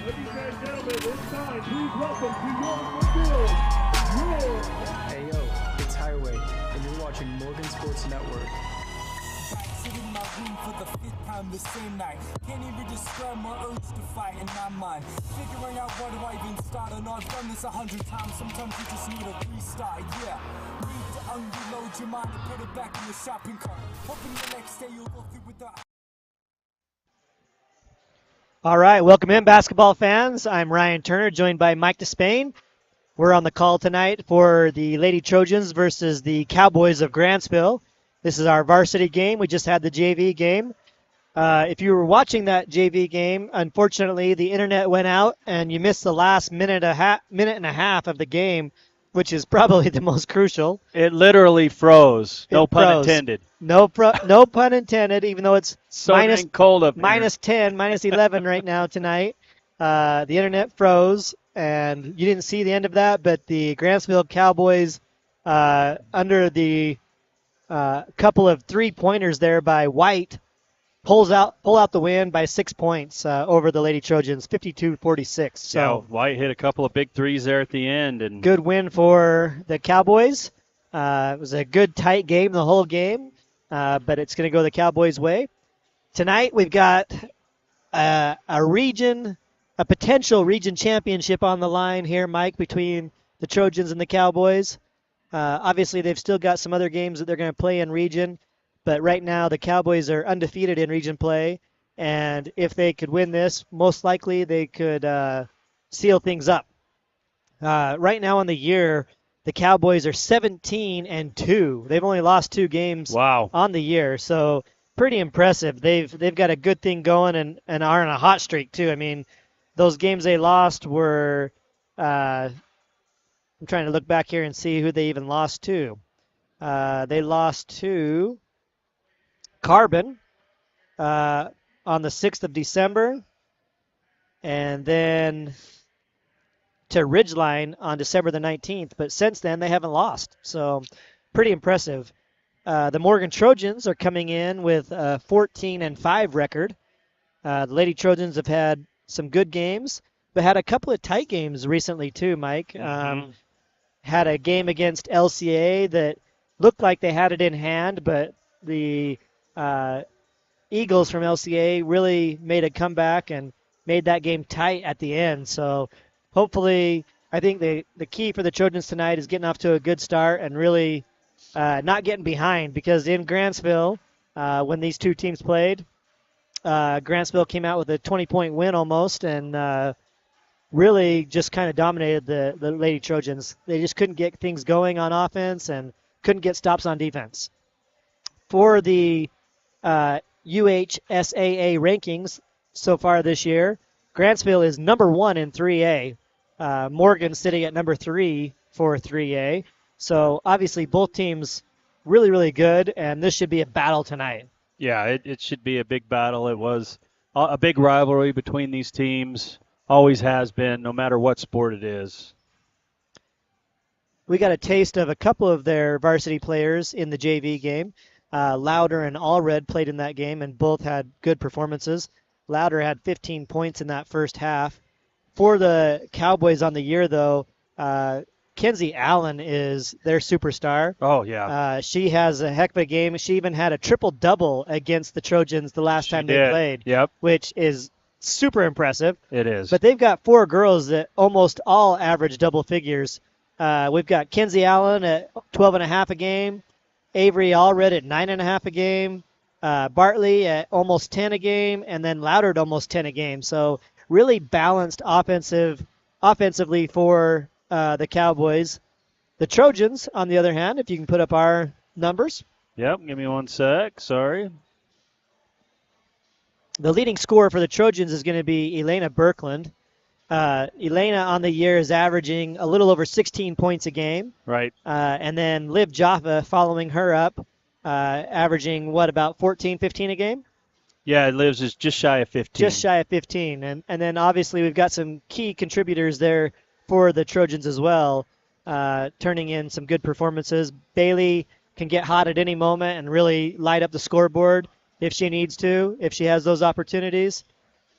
Ladies and gentlemen, it's time. Please welcome to your Hey yo, it's Highway, and you're watching Morgan Sports Network. Sitting in my room for the fifth time the same night. Can't even describe my urge to fight in my mind. Figuring out where do I even start. I know I've done this 100 times. Sometimes you just need a restart. Yeah, need to unload your mind and put it back in the shopping cart. Hoping the next day you'll go through with the. All right, welcome in, basketball fans. I'm Ryan Turner, joined by Mike Despain. We're on the call tonight for the Lady Trojans versus the Cowboys of Grantsville. This is our varsity game. We just had the JV game. If you were watching that JV game, unfortunately, the internet went out and you missed the last minute and a half of the game, which is probably the most crucial. It literally froze. No pun intended. No pun intended, even though it's So dang cold up here. minus 10, minus 11 right now tonight. The internet froze, and you didn't see the end of that, but the Grantsville Cowboys, under the couple of three-pointers there by White, pull out the win by 6 points over the Lady Trojans, 52-46. So Yeah, White hit a couple of big threes there at the end. And good win for the Cowboys. It was a good, tight game the whole game, but it's going to go the Cowboys' way. Tonight we've got a potential region championship on the line here, Mike, between the Trojans and the Cowboys. Obviously, they've still got some other games that they're going to play in region, but right now the Cowboys are undefeated in region play, and if they could win this, most likely they could seal things up. Right now in the year, the Cowboys are 17-2. They've only lost 2 games on the year, so pretty impressive. They've got a good thing going and are on a hot streak too. I mean, those games they lost were I'm trying to look back here and see who they even lost to. They lost to Carbon on the 6th of December, and then to Ridgeline on December the 19th. But since then, they haven't lost. So pretty impressive. The Morgan Trojans are coming in with a 14-5 record. The Lady Trojans have had some good games, but had a couple of tight games recently too, Mike. Had a game against LCA that looked like they had it in hand, but the Eagles from LCA really made a comeback and made that game tight at the end. So hopefully, I think the key for the Trojans tonight is getting off to a good start and really not getting behind, because in Grantsville, when these two teams played, Grantsville came out with a 20-point win almost, and really just kind of dominated the Lady Trojans. They just couldn't get things going on offense and couldn't get stops on defense. For the UHSAA rankings so far this year, Grantsville is number 1 in 3A. Morgan sitting at number 3 for 3A. So obviously both teams really, really good, and this should be a battle tonight. Yeah, it should be a big battle. It was a big rivalry between these teams. Always has been, no matter what sport it is. We got a taste of a couple of their varsity players in the JV game. Lauder and Allred played in that game, and both had good performances. Lauder had 15 points in that first half. For the Cowboys on the year, though, Kenzie Allen is their superstar. Oh, yeah. She has a heck of a game. She even had a triple-double against the Trojans the last time they played, which is super impressive. It is. But they've got 4 girls that almost all average double figures. We've got Kenzie Allen at 12.5 a game, Avery Allred at 9.5 a game, Bartley at almost 10 a game, and then Lauder at almost 10 a game. So really balanced offensively for the Cowboys. The Trojans, on the other hand, if you can put up our numbers. Yep, give me one sec. Sorry. The leading scorer for the Trojans is going to be Elena Birkland. Elena on the year is averaging a little over 16 points a game. Right. And then Liv Jaffa following her up, averaging, about 14, 15 a game? Yeah, Liv's is just shy of 15. Just shy of 15. And then obviously we've got some key contributors there for the Trojans as well, turning in some good performances. Bailey can get hot at any moment and really light up the scoreboard if she needs to, if she has those opportunities.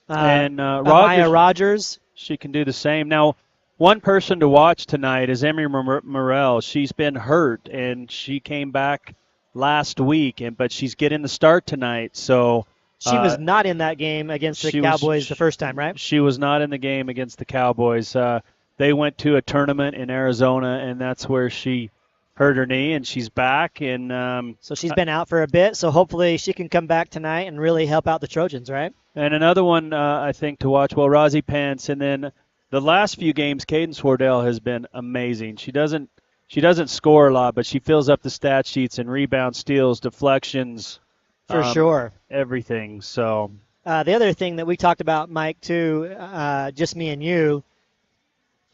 And Amaya Rogers. She can do the same. Now, one person to watch tonight is Emery Morel. She's been hurt, and she came back last week, but she's getting the start tonight. So she was not in that game against the Cowboys the first time, right? She was not in the game against the Cowboys. They went to a tournament in Arizona, and that's where she hurt her knee, and she's back. And so she's been out for a bit, so hopefully she can come back tonight and really help out the Trojans, right? And another one I think to watch, well, Rosie Pence, and then the last few games, Cadence Wardell has been amazing. She doesn't score a lot, but she fills up the stat sheets and rebounds, steals, deflections. For sure. Everything. So the other thing that we talked about, Mike, too, just me and you,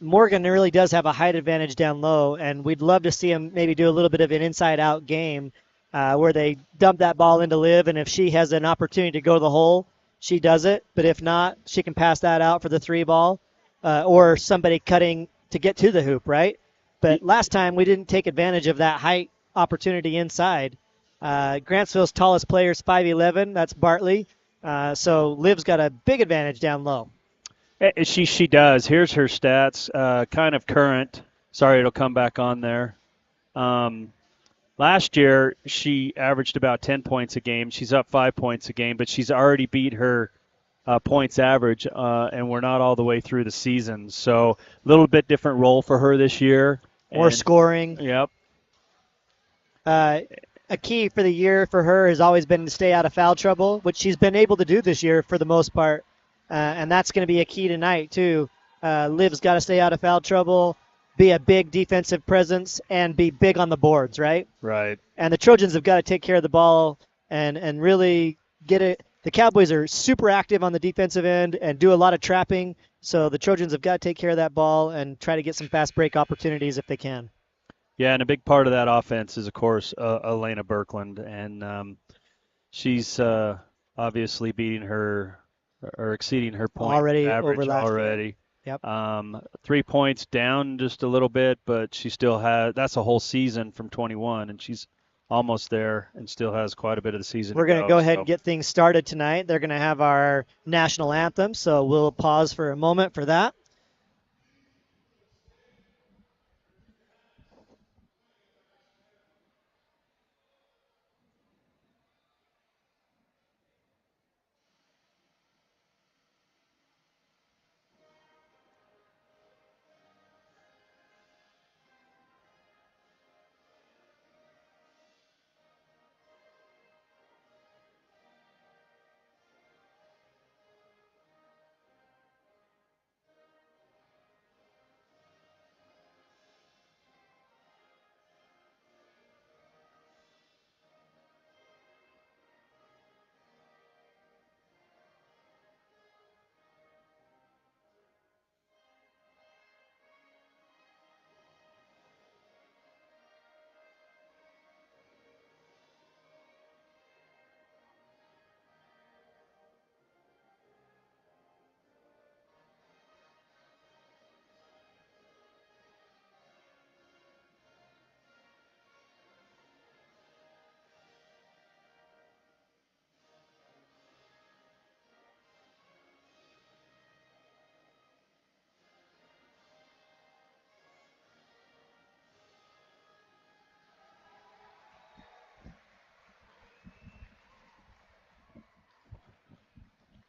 Morgan really does have a height advantage down low, and we'd love to see him maybe do a little bit of an inside-out game where they dump that ball into Liv, and if she has an opportunity to go to the hole, she does it. But if not, she can pass that out for the 3-ball or somebody cutting to get to the hoop, right? But last time we didn't take advantage of that height opportunity inside. Grantsville's tallest player is 5'11". That's Bartley. So Liv's got a big advantage down low. She does. Here's her stats, kind of current. Sorry, it'll come back on there. Last year, she averaged about 10 points a game. She's up 5 points a game, but she's already beat her points average, and we're not all the way through the season. So a little bit different role for her this year. More scoring. Yep. A key for the year for her has always been to stay out of foul trouble, which she's been able to do this year for the most part. And that's going to be a key tonight, too. Liv's got to stay out of foul trouble, be a big defensive presence, and be big on the boards, right? Right. And the Trojans have got to take care of the ball and really get it. The Cowboys are super active on the defensive end and do a lot of trapping, so the Trojans have got to take care of that ball and try to get some fast break opportunities if they can. Yeah, and a big part of that offense is, of course, Elena Birkland, and she's obviously beating her or exceeding her point average already. Yep. 3 points down just a little bit, but she still has – that's a whole season from 21, and she's almost there and still has quite a bit of the season. We're going to go ahead and get things started tonight. They're going to have our national anthem, so we'll pause for a moment for that.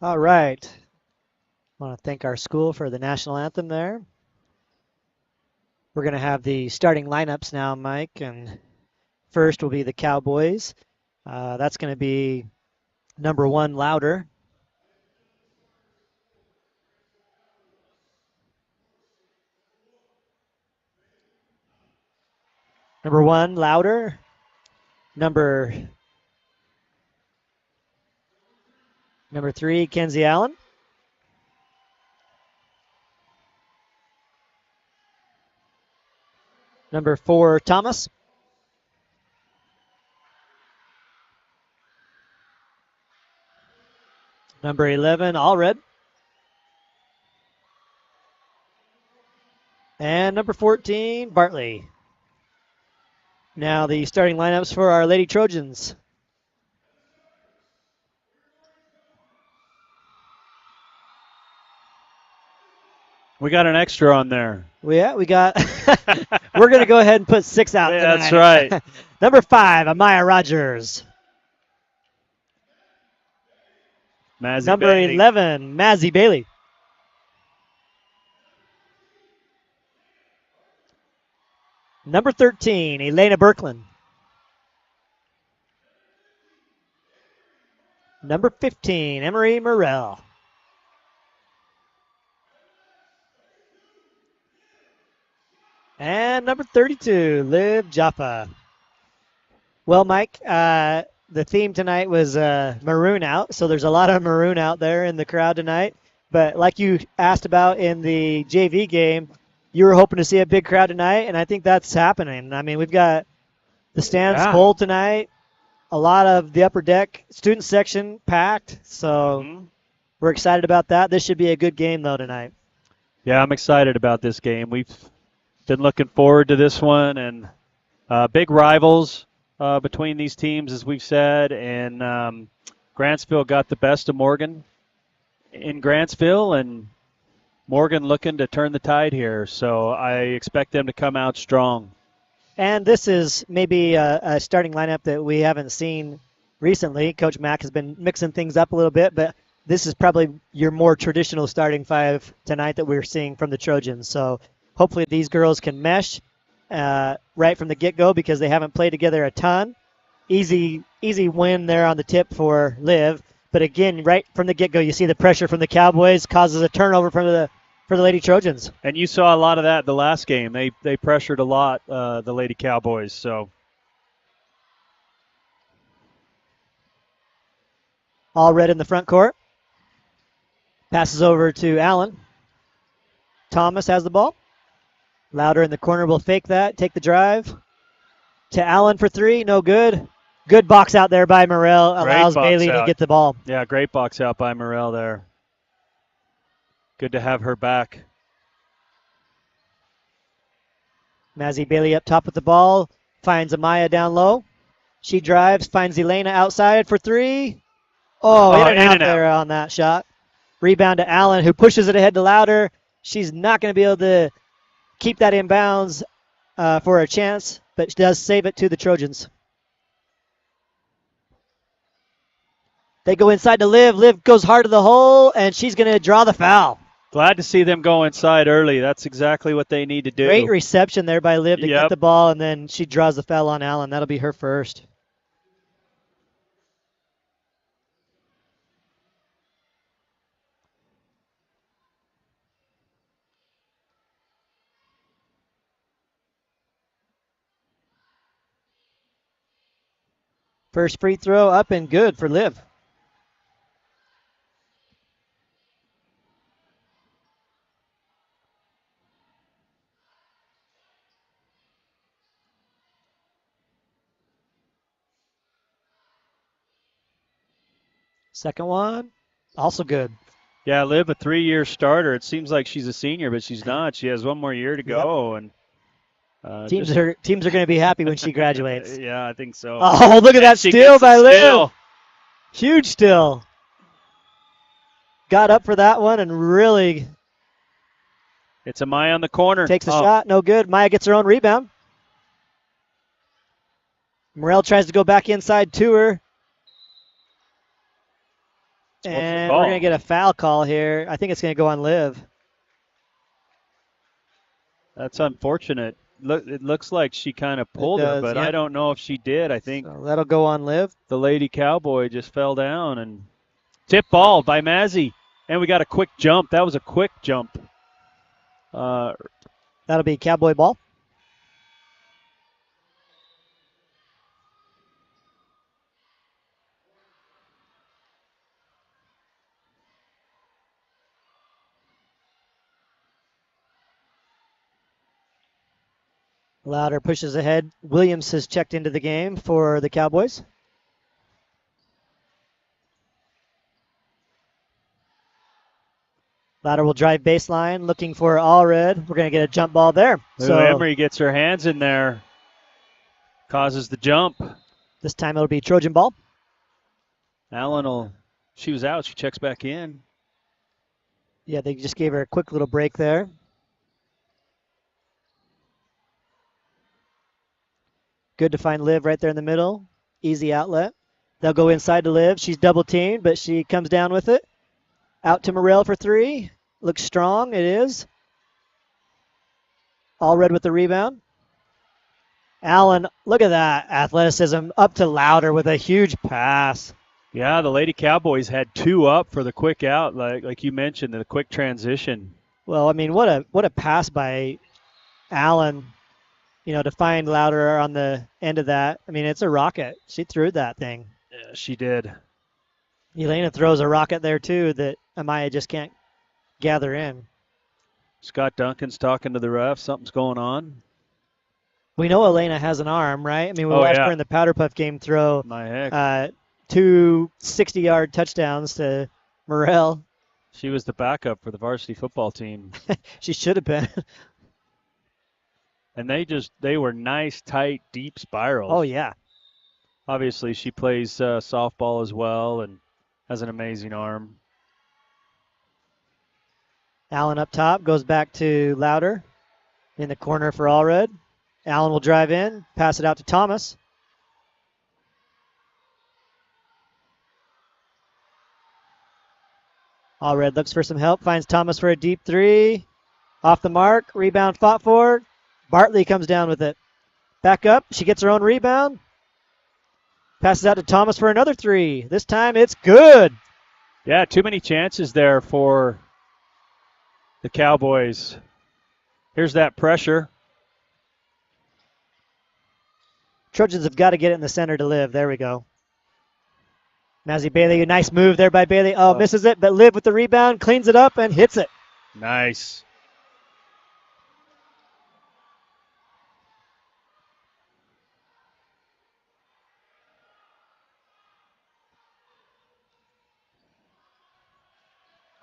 All right. I want to thank our school for the national anthem there. We're going to have the starting lineups now, Mike, and first will be the Cowboys. That's going to be number 1, Louder. Number 1, Louder. Number 3, Kenzie Allen. Number 4, Thomas. Number 11, Allred. And number 14, Bartley. Now the starting lineups for our Lady Trojans. We got an extra on there. Yeah, we got. We're going to go ahead and put 6 out Yeah, tonight. that's right. Number 5, Amaya Rogers. Mazzy Number Bailey. 11, Mazzy Bailey. Number 13, Elena Birkland. Number 15, Emery Morrell. And number 32, Liv Jaffa. Well, Mike, the theme tonight was maroon out, so there's a lot of maroon out there in the crowd tonight. But like you asked about in the JV game, you were hoping to see a big crowd tonight, and I think that's happening. I mean, we've got the stands full tonight, a lot of the upper deck student section packed, so we're excited about that. This should be a good game, though, tonight. Yeah, I'm excited about this game. We've been looking forward to this one, and big rivals between these teams, as we've said, and Grantsville got the best of Morgan in Grantsville, and Morgan looking to turn the tide here, so I expect them to come out strong. And this is maybe a starting lineup that we haven't seen recently. Coach Mack has been mixing things up a little bit, but this is probably your more traditional starting 5 tonight that we're seeing from the Trojans. So hopefully these girls can mesh right from the get-go because they haven't played together a ton. Easy win there on the tip for Liv. But again, right from the get-go, you see the pressure from the Cowboys causes a turnover for the Lady Trojans. And you saw a lot of that the last game. They pressured a lot, the Lady Cowboys. So all red in the front court. Passes over to Allen. Thomas has the ball. Louder in the corner will fake that, take the drive. To Allen for 3, no good. Good box out there by Morrell, allows Bailey to get the ball. Yeah, great box out by Morrell there. Good to have her back. Mazzy Bailey up top with the ball, finds Amaya down low. She drives, finds Elena outside for 3. Oh, in and out there on that shot. Rebound to Allen, who pushes it ahead to Louder. She's not going to be able to keep that in bounds for a chance, but she does save it to the Trojans. They go inside to Liv. Liv goes hard to the hole, and she's going to draw the foul. Glad to see them go inside early. That's exactly what they need to do. Great reception there by Liv to get the ball, and then she draws the foul on Allen. That'll be her first. First free throw up and good for Liv. Second one, also good. Yeah, Liv, a 3-year starter. It seems like she's a senior, but she's not. She has 1 more year to go, and teams are going to be happy when she graduates. Yeah, I think so. Oh, look at that steal by Liv. Huge steal. Got up for that one and really. It's a Maya on the corner. Takes a shot, no good. Maya gets her own rebound. Morrell tries to go back inside to her. And we're going to get a foul call here. I think it's going to go on Liv. That's unfortunate. It looks like she kind of pulled her, but I don't know if she did. I think so that'll go on Liv. The Lady Cowboy just fell down and tip ball by Mazzy. And we got a quick jump. That was a quick jump. That'll be Cowboy ball. Louder pushes ahead. Williams has checked into the game for the Cowboys. Louder will drive baseline, looking for all red. We're going to get a jump ball there. So Emery gets her hands in there, causes the jump. This time it'll be Trojan ball. Allen she was out. She checks back in. Yeah, they just gave her a quick little break there. Good to find Liv right there in the middle. Easy outlet. They'll go inside to Liv. She's double teamed, but she comes down with it. Out to Morel for three. Looks strong. It is. Allred with the rebound. Allen, look at that athleticism. Up to Louder with a huge pass. Yeah, the Lady Cowboys had 2 up for the quick out, like you mentioned, the quick transition. Well, I mean, what a pass by Allen, to find Louder on the end of that. I mean, it's a rocket. She threw that thing. Yeah, she did. Elena throws a rocket there, too, that Amaya just can't gather in. Scott Duncan's talking to the ref. Something's going on. We know Elena has an arm, right? I mean, we watched her in the Powder Puff game throw My heck. 2 60-yard touchdowns to Morel. She was the backup for the varsity football team. She should have been. And they were nice, tight, deep spirals. Oh, yeah. Obviously, she plays softball as well and has an amazing arm. Allen up top, goes back to Louder in the corner for Allred. Allen will drive in, pass it out to Thomas. Allred looks for some help, finds Thomas for a deep three. Off the mark, rebound fought for. Bartley comes down with it. Back up, she gets her own rebound. Passes out to Thomas for another three. This time it's good. Yeah, too many chances there for the Cowboys. Here's that pressure. Trojans have got to get it in the center to Liv. There we go. Mazzy Bailey, a nice move there by Bailey. Oh, misses it, but Liv with the rebound, cleans it up and hits it. Nice.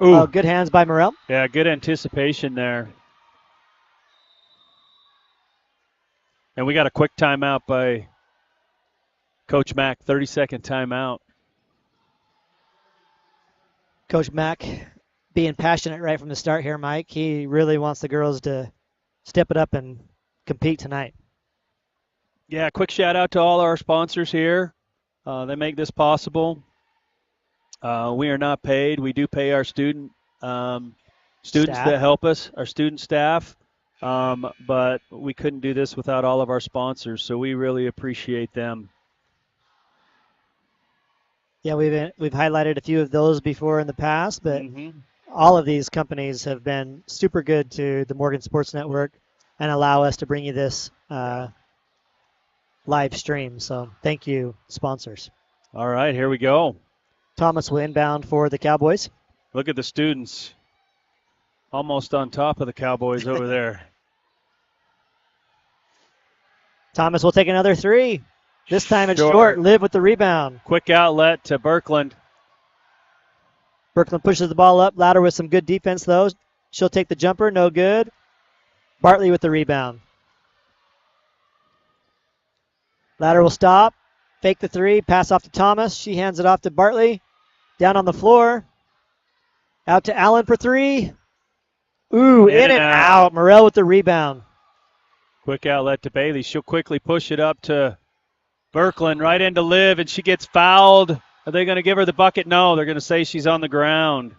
Ooh. Oh, good hands by Morel. Yeah, good anticipation there. And we got a quick timeout by Coach Mack, 30-second timeout. Coach Mack being passionate right from the start here, Mike. He really wants the girls to step it up and compete tonight. Yeah, quick shout out to all our sponsors here. They make this possible. We are not paid. We do pay our students Staff. that help us, our student staff. But we couldn't do this without all of our sponsors, so we really appreciate them. Yeah, we've highlighted a few of those before in the past, but all of these companies have been super good to the Morgan Sports Network and allow us to bring you this live stream. So thank you, sponsors. All right, here we go. Thomas will inbound for the Cowboys. Look at the students almost on top of the Cowboys over there. Thomas will take another three. This time it's short. Liv with the rebound. Quick outlet to Birkland. Birkland pushes the ball up. Louder with some good defense, though. She'll take the jumper. No good. Bartley with the rebound. Louder will stop. Fake the three. Pass off to Thomas. She hands it off to Bartley. Down on the floor. Out to Allen for three. Ooh, in and out. Morel with the rebound. Quick outlet to Bailey. She'll quickly push it up to Birkland, right into Liv, and she gets fouled. Are they going to give her the bucket? No, they're going to say she's on the ground.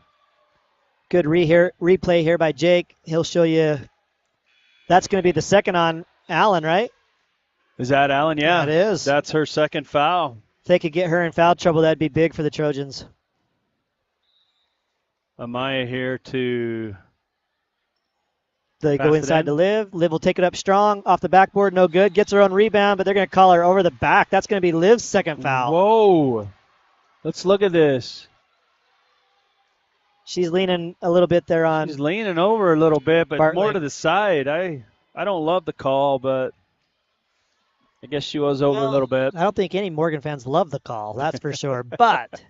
Good replay here by Jake. He'll show you. That's going to be the second on Allen, right? Is that Allen? Yeah. It is. That's her second foul. If they could get her in foul trouble, that'd be big for the Trojans. Amaya here to... They go inside to Liv. Liv will take it up strong. Off the backboard, no good. Gets her own rebound, but they're going to call her over the back. That's going to be Liv's second foul. Whoa. Let's look at this. She's leaning a little bit there on. She's leaning over a little bit, but Bartley. more to the side. I don't love the call, but I guess she was over a little bit. I don't think any Morgan fans love the call, that's for sure. But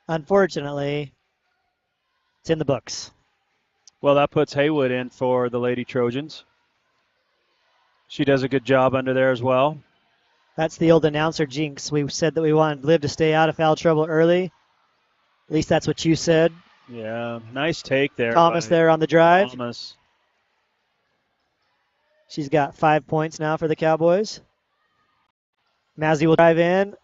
unfortunately, it's in the books. Well, that puts Haywood in for the Lady Trojans. She does a good job under there as well. That's the old announcer jinx. We said that we wanted Liv to stay out of foul trouble early. At least that's what you said. Yeah, nice take there. Thomas by there on the drive. Thomas. She's got 5 points now for the Cowboys. Mazzy will drive in.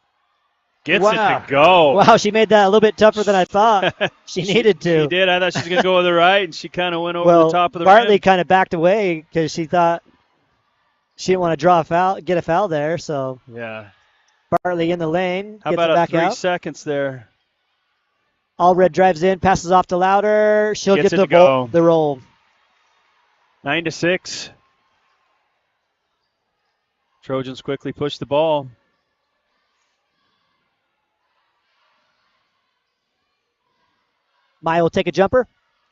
Gets Wow. it to go. Wow, she made that a little bit tougher than I thought. She needed to. She did. I thought she was going to go with the right, and she kind of went over Well, the top of the Bartley rim. kind of backed away because she thought she didn't want to draw a foul, get a foul there. So Yeah. Bartley in the lane, How gets about it back 3 out. seconds there? Allred drives in, passes off to Louder. She'll Gets get it to go. the roll. 9-6. Trojans quickly push the ball. Maya will take a jumper.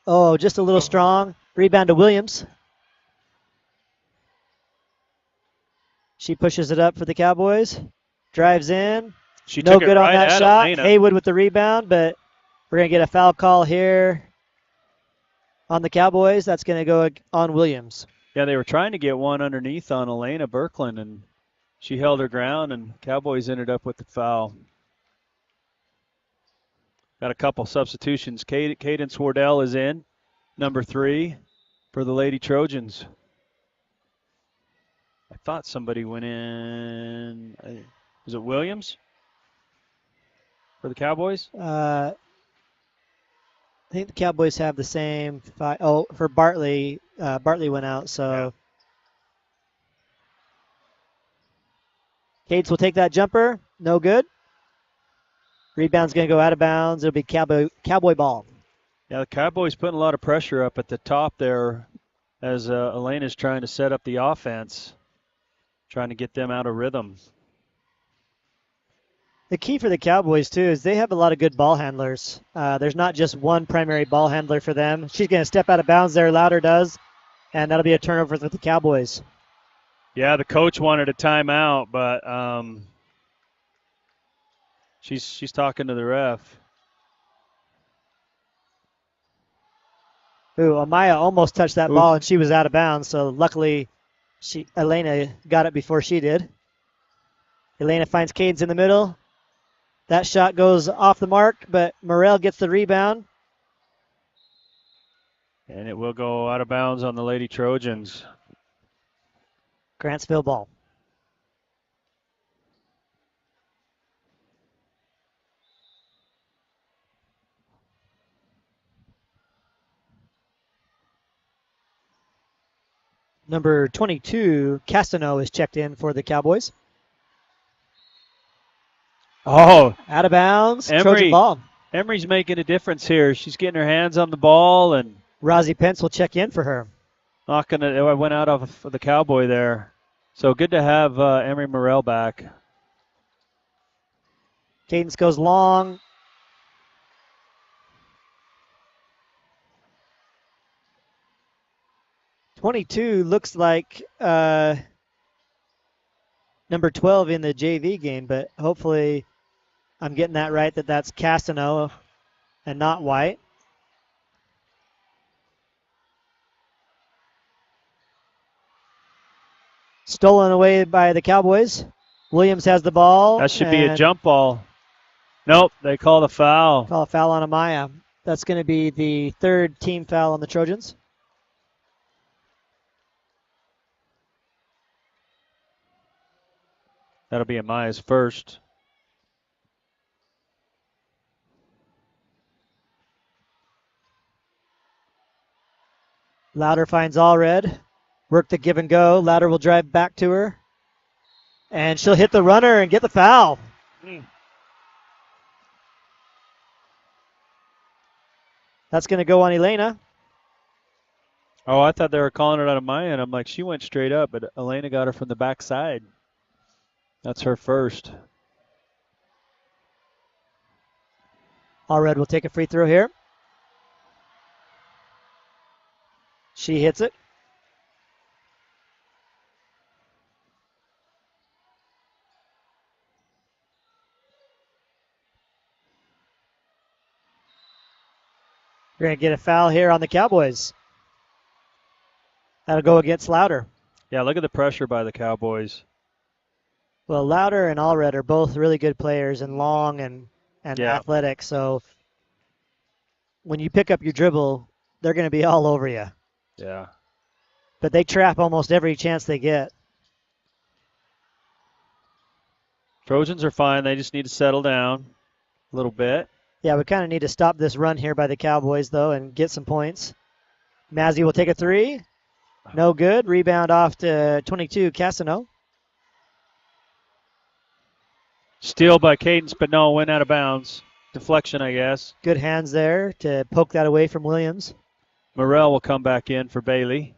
Oh, just a little strong. Rebound to Williams. She pushes it up for the Cowboys. Drives in. She No took it good on right that at shot. Elena. Haywood with the rebound, but we're going to get a foul call here on the Cowboys. That's going to go on Williams. Yeah, they were trying to get one underneath on Elena Birkland, and she held her ground, and Cowboys ended up with the foul. Got a couple substitutions. Cadence Wardell is in, number 3 for the Lady Trojans. I thought somebody went in. Was it Williams for the Cowboys? I think the Cowboys have the same 5. Oh, for Bartley, Bartley went out, so. Cates will take that jumper. No good. Rebound's going to go out of bounds. It'll be Cowboy ball. Yeah, the Cowboys putting a lot of pressure up at the top there as Elena's trying to set up the offense, trying to get them out of rhythm. The key for the Cowboys, too, is they have a lot of good ball handlers. There's not just one primary ball handler for them. She's going to step out of bounds there. Louder does, and that'll be a turnover for the Cowboys. Yeah, the coach wanted a timeout, but she's talking to the ref. Ooh, Amaya almost touched that Oof. ball, and she was out of bounds, so luckily Elena got it before she did. Elena finds Cadence in the middle. That shot goes off the mark, but Morrell gets the rebound. And it will go out of bounds on the Lady Trojans. Grantsville ball. Number 22, Castano, is checked in for the Cowboys. Oh, Out of bounds. Emery. Trojan ball. Emery's making a difference here. She's getting her hands on the ball and Rosie Pence will check in for her. knocking it. It went out of the Cowboy there. So good to have Emery Morrell back. Cadence goes long. '22 looks like number 12 in the JV game, but hopefully I'm getting that right, that's Castano and not White. Stolen away by the Cowboys. Williams has the ball. That should be a jump ball. Nope, they call the foul. Call a foul on Amaya. That's going to be the 3rd team foul on the Trojans. That'll be Amaya's first. Louder finds Allred. Work the give and go. Louder will drive back to her. And she'll hit the runner and get the foul. That's going to go on Elena. Oh, I thought they were calling it on Amaya, and I'm like, she went straight up, but Elena got her from the backside. That's her first. Allred will take a free throw here. She hits it. We're going to get a foul here on the Cowboys. That'll go against Louder. Yeah, look at the pressure by the Cowboys. Well, Louder and Allred are both really good players and long and Yeah. athletic, so when you pick up your dribble, they're going to be all over you. Yeah. But they trap almost every chance they get. Trojans are fine. They just need to settle down a little bit. Yeah, we kind of need to stop this run here by the Cowboys, though, and get some points. Mazzy will take a three. No good. Rebound off to 22, Cassano. Steal by Cadence, but no, went out of bounds. Deflection, I guess. Good hands there to poke that away from Williams. Morrell will come back in for Bailey.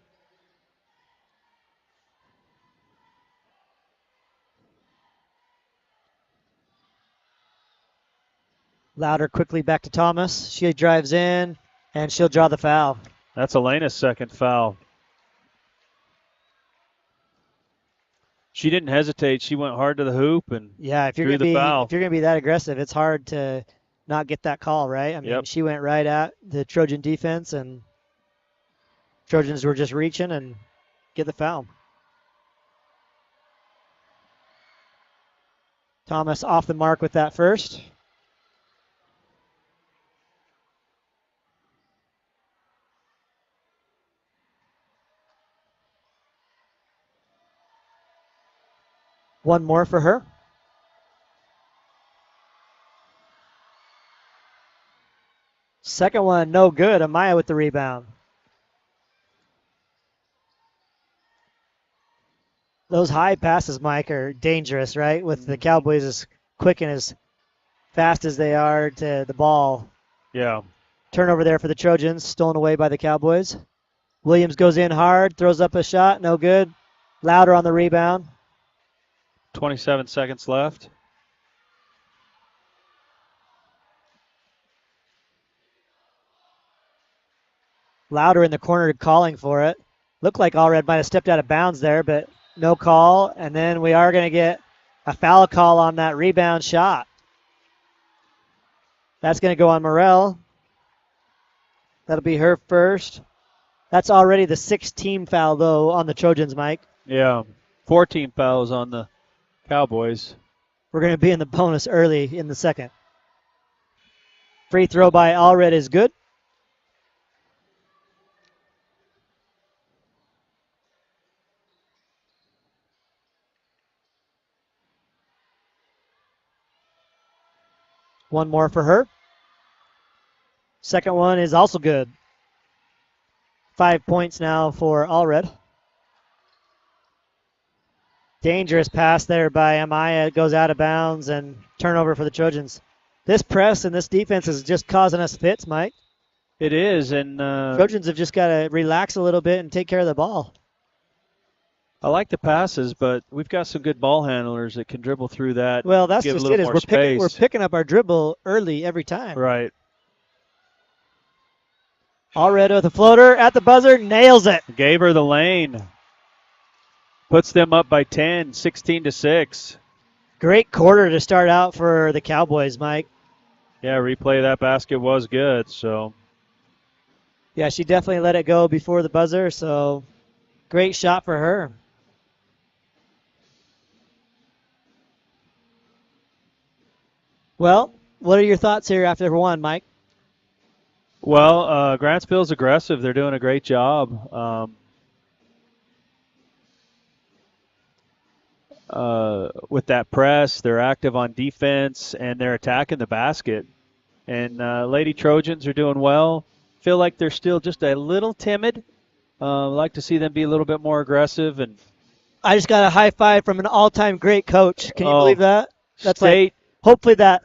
Louder quickly back to Thomas. She drives in, and she'll draw the foul. That's Elena's second foul. She didn't hesitate. She went hard to the hoop and Yeah, if you're drew gonna the be foul. if you're gonna be that aggressive, it's hard to not get that call, right? I mean, Yep. she went right at the Trojan defense, and Trojans were just reaching and get the foul. Thomas off the mark with that first. One more for her. Second one, no good. Amaya with the rebound. Those high passes, Mike, are dangerous, right? With the Cowboys as quick and as fast as they are to the ball. Yeah. Turnover there for the Trojans, stolen away by the Cowboys. Williams goes in hard, throws up a shot, no good. Louder on the rebound. 27 seconds left. Louder in the corner calling for it. Looked like Allred might have stepped out of bounds there, but no call. And then we are going to get a foul call on that rebound shot. That's going to go on Morrell. That'll be her first. That's already the sixth team foul, though, on the Trojans, Mike. Yeah. 14 fouls on the Cowboys. We're going to be in the bonus early in the second. Free throw by Allred is good. One more for her. Second one is also good. 5 points now for Allred. Dangerous pass there by Amaya. It goes out of bounds and turnover for the Trojans. This press and this defense is just causing us fits, Mike. It is, and Trojans have just got to relax a little bit and take care of the ball. I like the passes, but we've got some good ball handlers that can dribble through that. Well, that's give just a little it. Is more we're space. picking up our dribble early every time. Right. Allred with a floater at the buzzer, nails it. Gave her the lane. Puts them up by 10, 16-6. Great quarter to start out for the Cowboys, Mike. Yeah, replay of that basket was good. So Yeah, she definitely let it go before the buzzer, so great shot for her. Well, what are your thoughts here after one, Mike? Well, Grantsville's aggressive. They're doing a great job. With that press, they're active on defense, and they're attacking the basket. And Lady Trojans are doing well. Feel like they're still just a little timid. Like to see them be a little bit more aggressive. And I just got a high five from an all-time great coach. Can you believe that? That's State. Hopefully that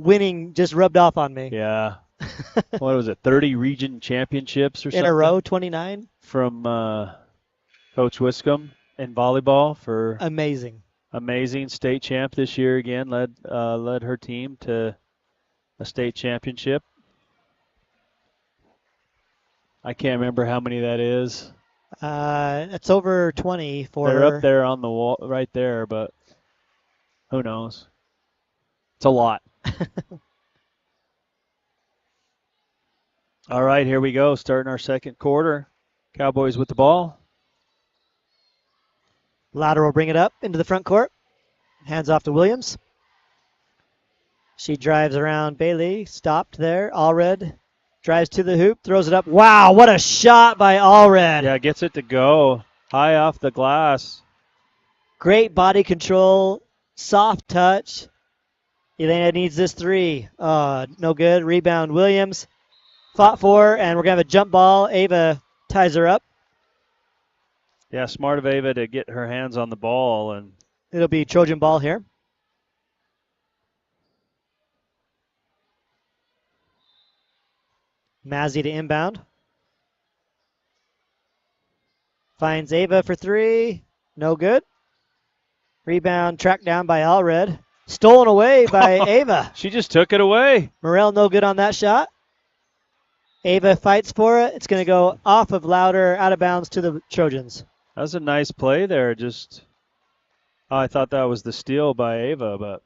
winning just rubbed off on me. Yeah. What was it, 30 region championships or something? In a row, 29. From Coach Wiscombe in volleyball for Amazing state champ this year again. Led her team to a state championship. I can't remember how many that is. It's over 20 for They're her. up there on the wall right there, but who knows? It's a lot. All right, here we go. Starting our second quarter. Cowboys with the ball. Louder will bring it up into the front court. Hands off to Williams. She drives around Bailey. Stopped there. Allred Drives to the hoop, throws it up. Wow, what a shot by Allred. Yeah, gets it to go. High off the glass. Great body control, soft touch. Elena needs this three. No good. Rebound Williams. Fought for, and we're going to have a jump ball. Ava ties her up. Yeah, smart of Ava to get her hands on the ball. And It'll be Trojan ball here. Mazzy to inbound. Finds Ava for three. No good. Rebound tracked down by Allred. Stolen away by Ava. She just took it away. Morel no good on that shot. Ava fights for it. It's going to go off of Louder, out of bounds to the Trojans. That was a nice play there. I thought that was the steal by Ava, but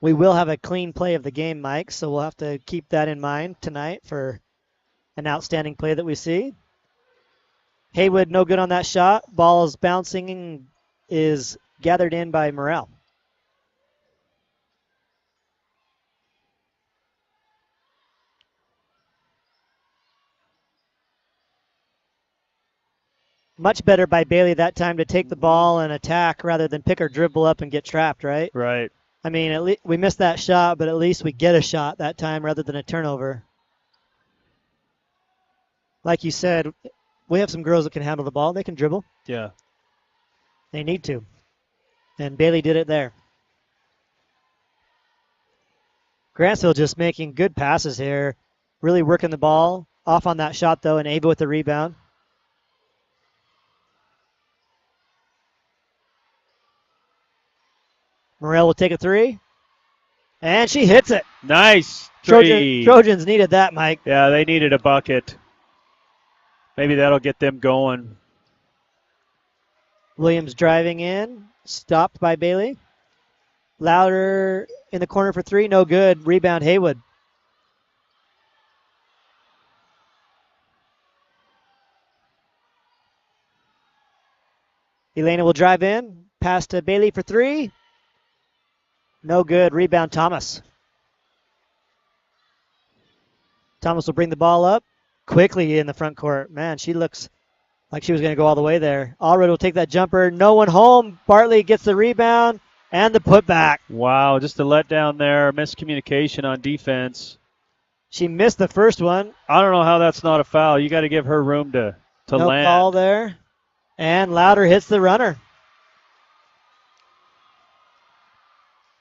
we will have a clean play of the game, Mike, so we'll have to keep that in mind tonight for an outstanding play that we see. Haywood no good on that shot. Ball is bouncing and is gathered in by Morel. Much better by Bailey that time to take the ball and attack rather than pick or dribble up and get trapped, right? right. I mean, we missed that shot, but at least we get a shot that time rather than a turnover. Like you said, we have some girls that can handle the ball. They can dribble. Yeah. They need to. And Bailey did it there. Grantsville just making good passes here. Really working the ball. Off on that shot, though, and Ava with the rebound. Morel will take a three. And she hits it. Nice three. Trojans needed that, Mike. Yeah, they needed a bucket. Maybe that'll get them going. Williams driving in. Stopped by Bailey. Louder in the corner for three. No good. Rebound Haywood. Elena will drive in. Pass to Bailey for three. No good. Rebound Thomas. Thomas will bring the ball up quickly in the front court. Man, she looks like she was going to go all the way there. Allred will take that jumper. No one home. Bartley gets the rebound and the putback. Wow, just a letdown there. Miscommunication on defense. She missed the first one. I don't know how that's not a foul. You got to give her room to No land. call there. And Louder hits the runner.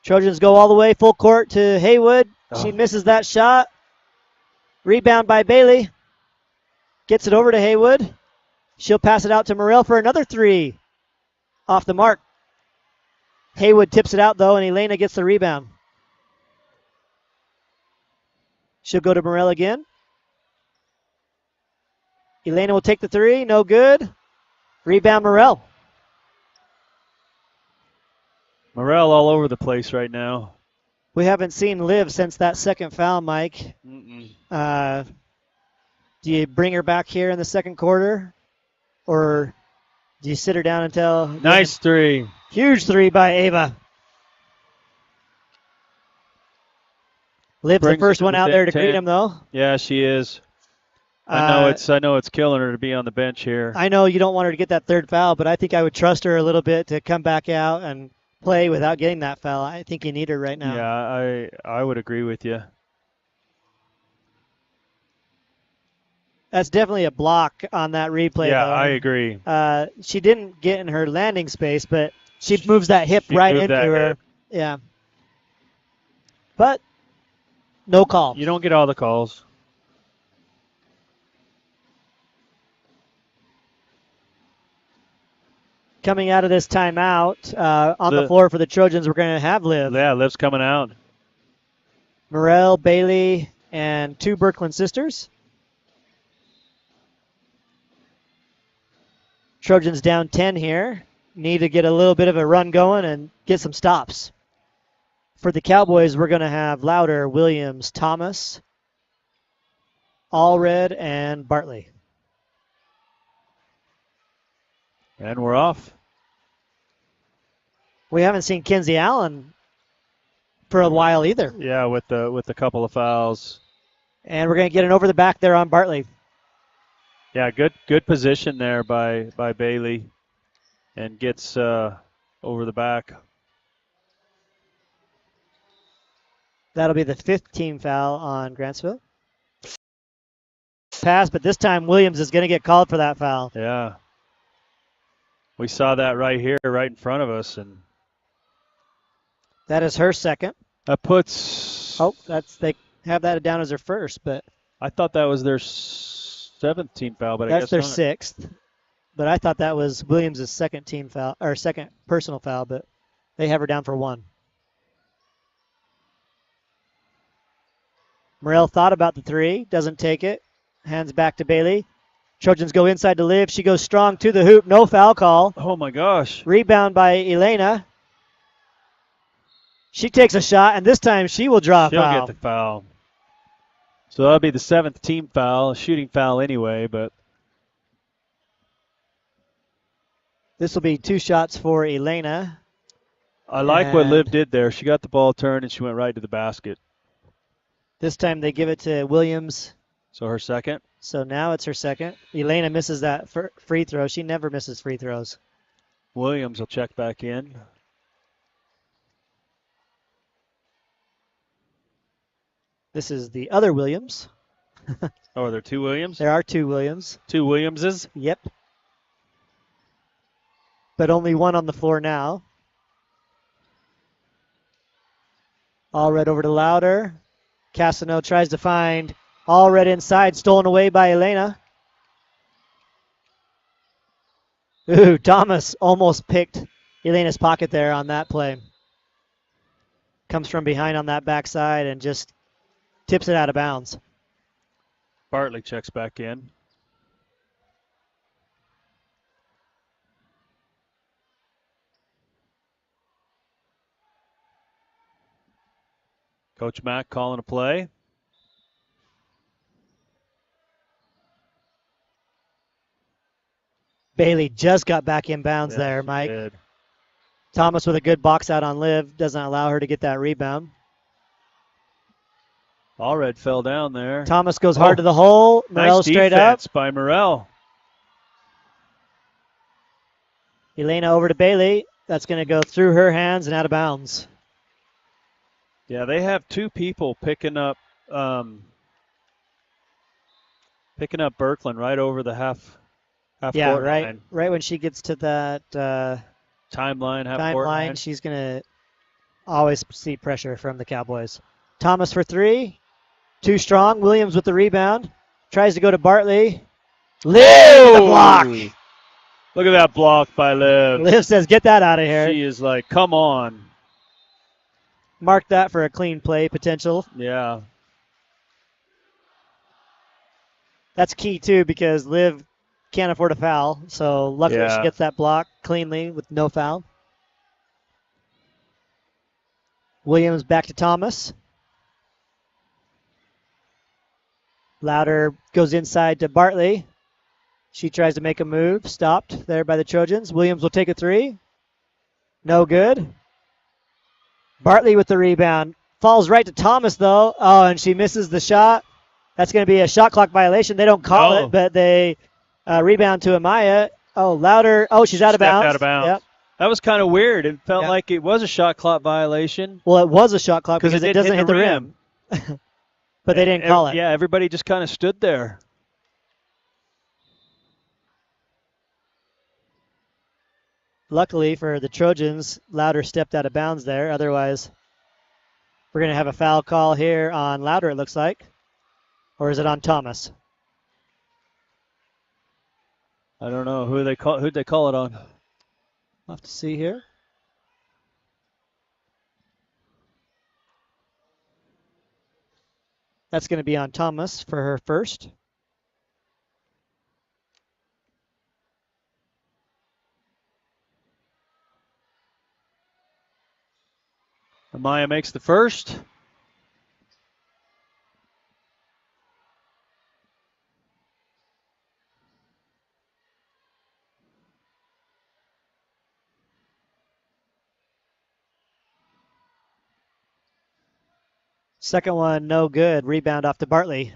Trojans go all the way full court to Haywood. She misses that shot. Rebound by Bailey. Gets it over to Haywood. She'll pass it out to Morel for another three. Off the mark. Haywood tips it out, though, and Elena gets the rebound. She'll go to Morel again. Elena will take the three. No good. Rebound Morel. Morel all over the place right now. We haven't seen Liv since that second foul, Mike. Do you bring her back here in the second quarter? Or do you sit her down until... Nice three. Huge three by Ava. Liv's the first one out there to greet him, though. Yeah, she is. I know it's killing her to be on the bench here. I know you don't want her to get that third foul, but I think I would trust her a little bit to come back out and play without getting that foul. I think you need her right now. Yeah, I would agree with you. That's definitely a block on that replay. Yeah, though. I agree. She didn't get in her landing space, but she moves that hip right into her. Hip. Yeah. But no call. You don't get all the calls. Coming out of this timeout, on the floor for the Trojans, we're going to have Liv. Yeah, Liv's coming out. Morel, Bailey, and two Birkeland sisters. Trojans down 10 here. Need to get a little bit of a run going and get some stops. For the Cowboys, we're going to have Louder, Williams, Thomas, Allred, and Bartley. And we're off. We haven't seen Kinsey Allen for a while either. Yeah, with the couple of fouls. And we're going to get an over the back there on Bartley. Yeah, good position there by Bailey, and gets over the back. That'll be the 5th team foul on Grantsville. Pass, but this time Williams is going to get called for that foul. Yeah. We saw that right here, right in front of us, and that is her second. That puts. Oh, they have that down as their first, but I thought that was their 7th team foul, but that's I guess their not. 6th. But I thought that was Williams' second team foul or second personal foul, but they have her down for 1. Morrell thought about the 3, doesn't take it. Hands back to Bailey. Trojans go inside to Liv. She goes strong to the hoop. No foul call. Oh, my gosh. Rebound by Elena. She takes a shot, and this time she will draw a foul. She'll get the foul. So that'll be the 7th team foul, shooting foul anyway, but. This will be 2 shots for Elena. I like what Liv did there. She got the ball turned, and she went right to the basket. This time they give it to Williams. So her second? So now it's her second. Elena misses that free throw. She never misses free throws. Williams will check back in. This is the other Williams. Oh, are there 2 Williams? There are 2 Williams. 2 Williamses? Yep. But only one on the floor now. Allred over to Louder. Cassano tries to find Allred inside, stolen away by Elena. Ooh, Thomas almost picked Elena's pocket there on that play. Comes from behind on that backside and just tips it out of bounds. Bartley checks back in. Coach Mack calling a play. Bailey just got back in bounds there, Mike. Did. Thomas with a good box out on Liv. Doesn't allow her to get that rebound. Allred fell down there. Thomas goes hard to the hole. Morrell Nice straight defense up. by Morrell. Elena over to Bailey. That's going to go through her hands and out of bounds. Yeah, they have 2 people picking up Birkeland right over the half yeah, court right, line. right when she gets to that timeline, half court line. She's going to always see pressure from the Cowboys. Thomas for 3. Too strong. Williams with the rebound. Tries to go to Bartley. Liv with the block. Look at that block by Liv. Liv says, get that out of here. She is like, come on. Mark that for a clean play potential. Yeah. That's key, too, because Liv can't afford a foul. So luckily she gets that block cleanly with no foul. Williams back to Thomas. Louder goes inside to Bartley. She tries to make a move. Stopped there by the Trojans. Williams will take a 3. No good. Bartley with the rebound. Falls right to Thomas, though. Oh, and she misses the shot. That's going to be a shot clock violation. They don't call it, but they rebound to Amaya. Oh, Louder. Oh, she's out of bounds. Out of bounds. Yep. That was kind of weird. It felt like it was a shot clock violation. Well, it was a shot clock because it doesn't hit the rim. But they didn't call it. Yeah, everybody just kind of stood there. Luckily for the Trojans, Louder stepped out of bounds there. Otherwise, we're going to have a foul call here on Louder, it looks like. Or is it on Thomas? I don't know. Who'd they call it on? I'll have to see here. That's going to be on Thomas for her first. Amaya makes the first. Second one, no good. Rebound off to Bartley.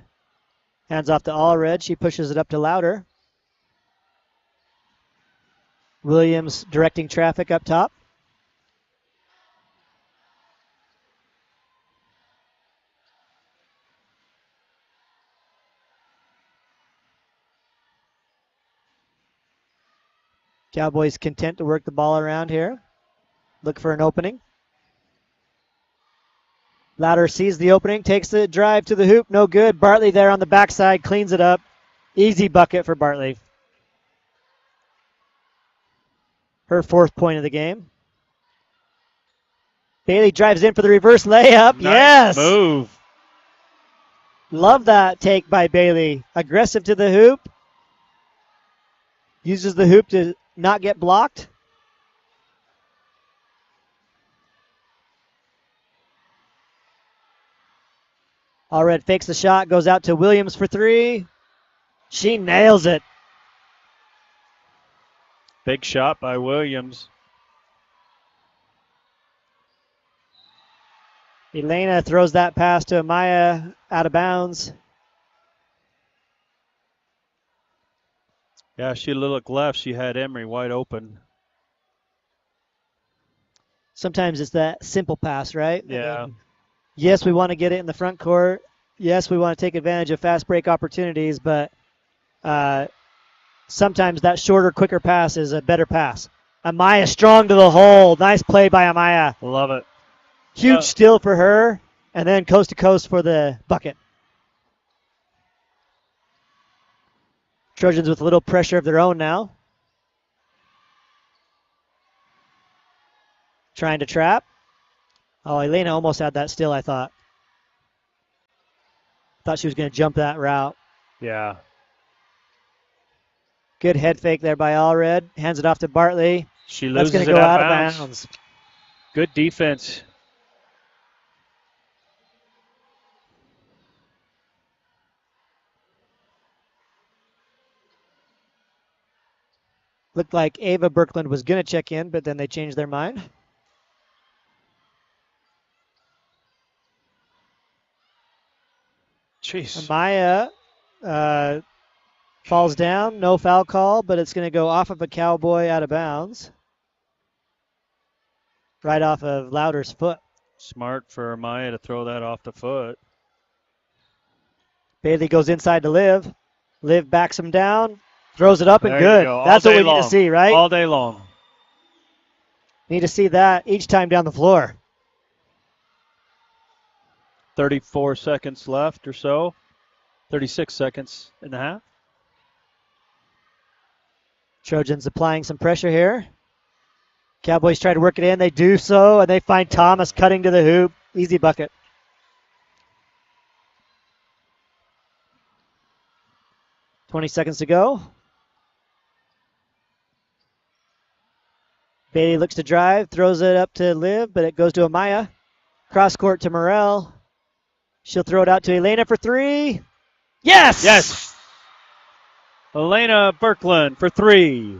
Hands off to Allred. She pushes it up to Louder. Williams directing traffic up top. Cowboys content to work the ball around here. Look for an opening. Louder sees the opening, takes the drive to the hoop. No good. Bartley there on the backside, cleans it up. Easy bucket for Bartley. Her 4th point of the game. Bailey drives in for the reverse layup. Nice Yes! move. Love that take by Bailey. Aggressive to the hoop. Uses the hoop to not get blocked. Allred fakes the shot, goes out to Williams for 3. She nails it. Big shot by Williams. Elena throws that pass to Amaya out of bounds. Yeah, she looked left. She had Emery wide open. Sometimes it's that simple pass, right? Yeah. Yes, we want to get it in the front court. Yes, we want to take advantage of fast break opportunities, but sometimes that shorter, quicker pass is a better pass. Amaya strong to the hole. Nice play by Amaya. Love it. Huge steal for her, and then coast to coast for the bucket. Trojans with a little pressure of their own now. Trying to trap. Oh, Elena almost had that still, I thought. Thought she was going to jump that route. Yeah. Good head fake there by Allred. Hands it off to Bartley. She That's loses going to it go out out of of bounds. bounds. Good defense. Looked like Ava Birkland was going to check in, but then they changed their mind. Jeez. Amaya falls down. No foul call, but it's going to go off of a Cowboy out of bounds. Right off of Louder's foot. Smart for Maya to throw that off the foot. Bailey goes inside to Liv. Liv backs him down. Throws it up and There you good. go. All That's what day we need long. to see, right? All day long. Need to see that each time down the floor. 34 seconds left or so. 36 seconds and a half. Trojans applying some pressure here. Cowboys try to work it in. They do so, and they find Thomas cutting to the hoop. Easy bucket. $20 to go. Bailey looks to drive, throws it up to Liv, but it goes to Amaya. Cross court to Morel. She'll throw it out to Elena for 3. Yes! Yes. Elena Birkland for 3.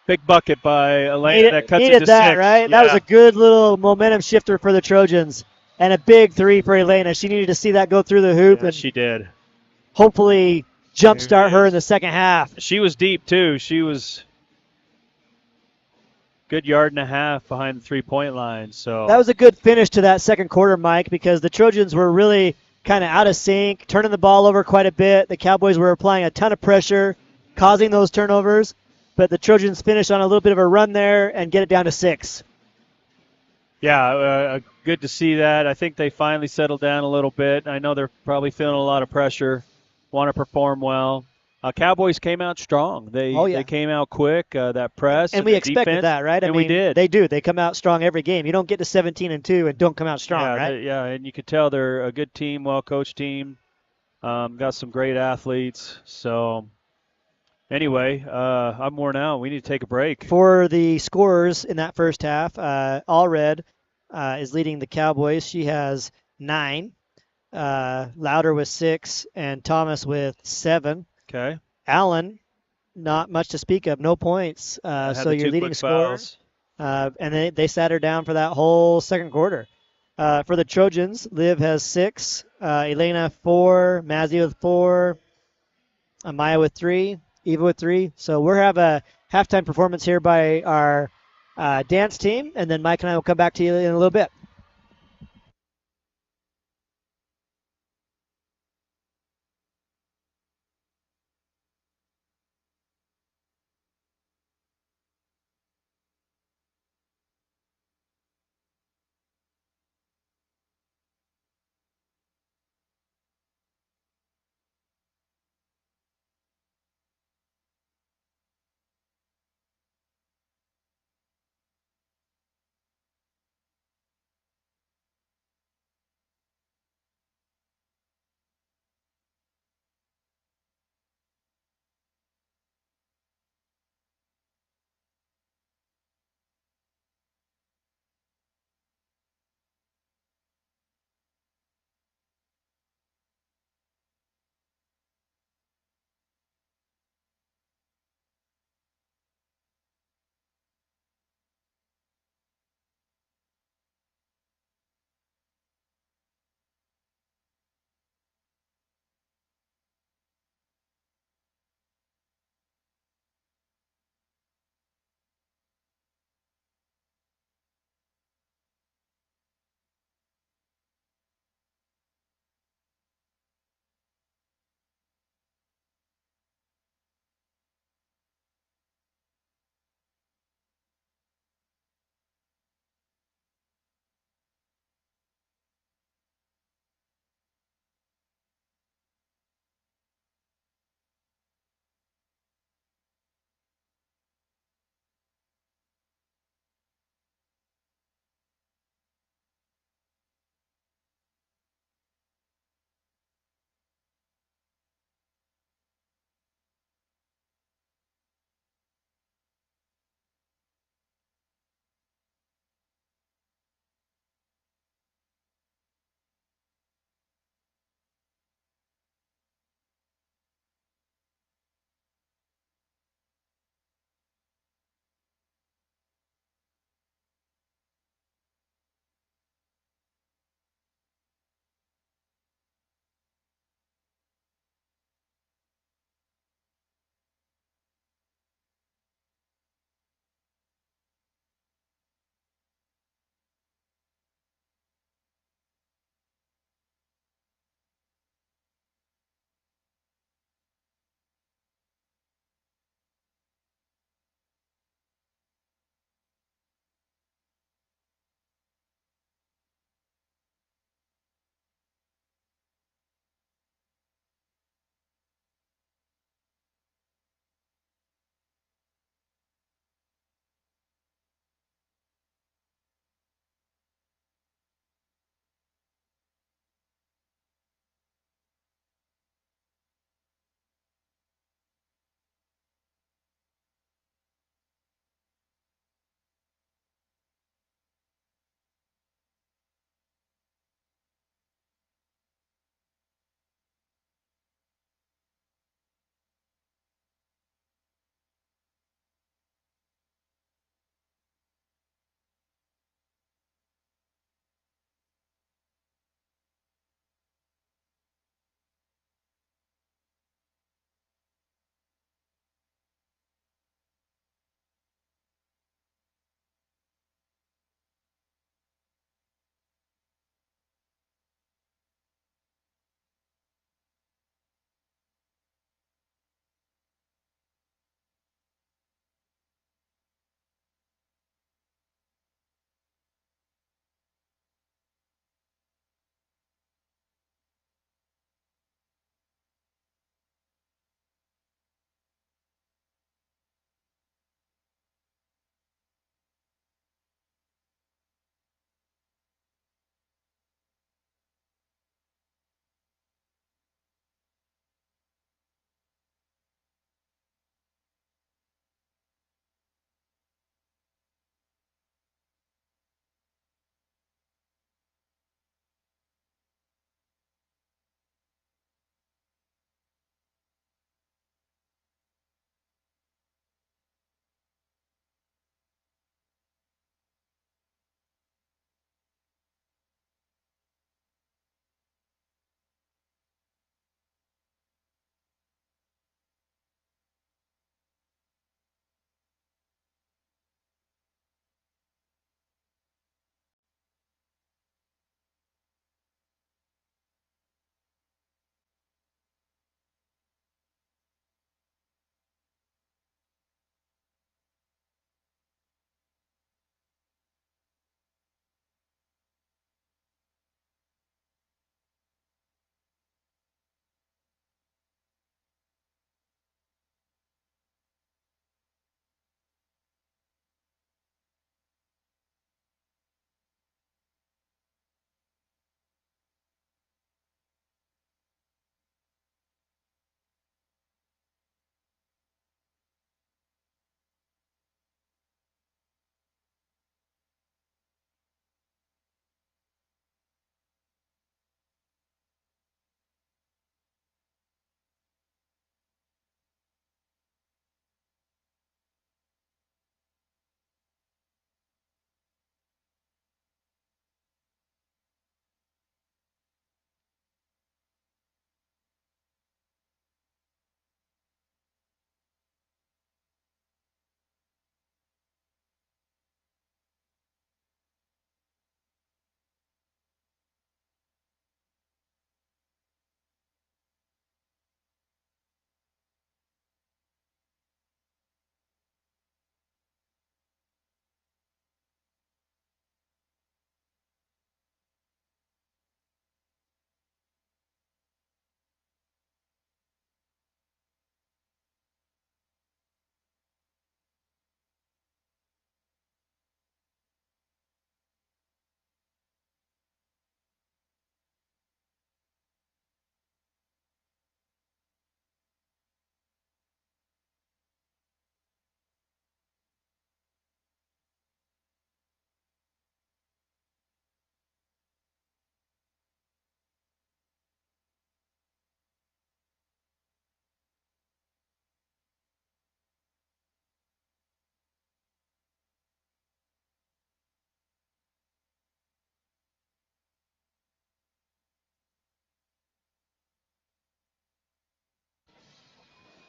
Big bucket by Elena that cuts it Needed to that, 6. right? Yeah. That was a good little momentum shifter for the Trojans. And a big 3 for Elena. She needed to see that go through the hoop Yeah, and she did. hopefully jumpstart her in the second half. She was deep too. She was good yard and a half behind the 3-point line. So That was a good finish to that second quarter, Mike, because the Trojans were really kind of out of sync, turning the ball over quite a bit. The Cowboys were applying a ton of pressure, causing those turnovers, but the Trojans finished on a little bit of a run there and get it down to 6. yeah, good to see that. I think they finally settled down a little bit. I know they're probably feeling a lot of pressure, want to perform well. Cowboys came out strong. They came out quick. That press And we the expected defense, that, right? We did. They do. They come out strong every game. You don't get to 17-2 and don't come out strong, yeah, right? yeah, and you could tell they're a good team, well-coached team. Got some great athletes. So anyway, I'm worn out. We need to take a break. For the scorers in that first half, Allred is leading the Cowboys. She has 9. Louder with 6, and Thomas with 7. Okay. Allen, not much to speak of, no points. So the your 2 leading quick scorer. fouls. And they sat her down for that whole second quarter. For the Trojans, Liv has 6, Elena 4, Mazzy with 4, Amaya with 3, Eva with 3. So we'll have a halftime performance here by our dance team, and then Mike and I will come back to you in a little bit.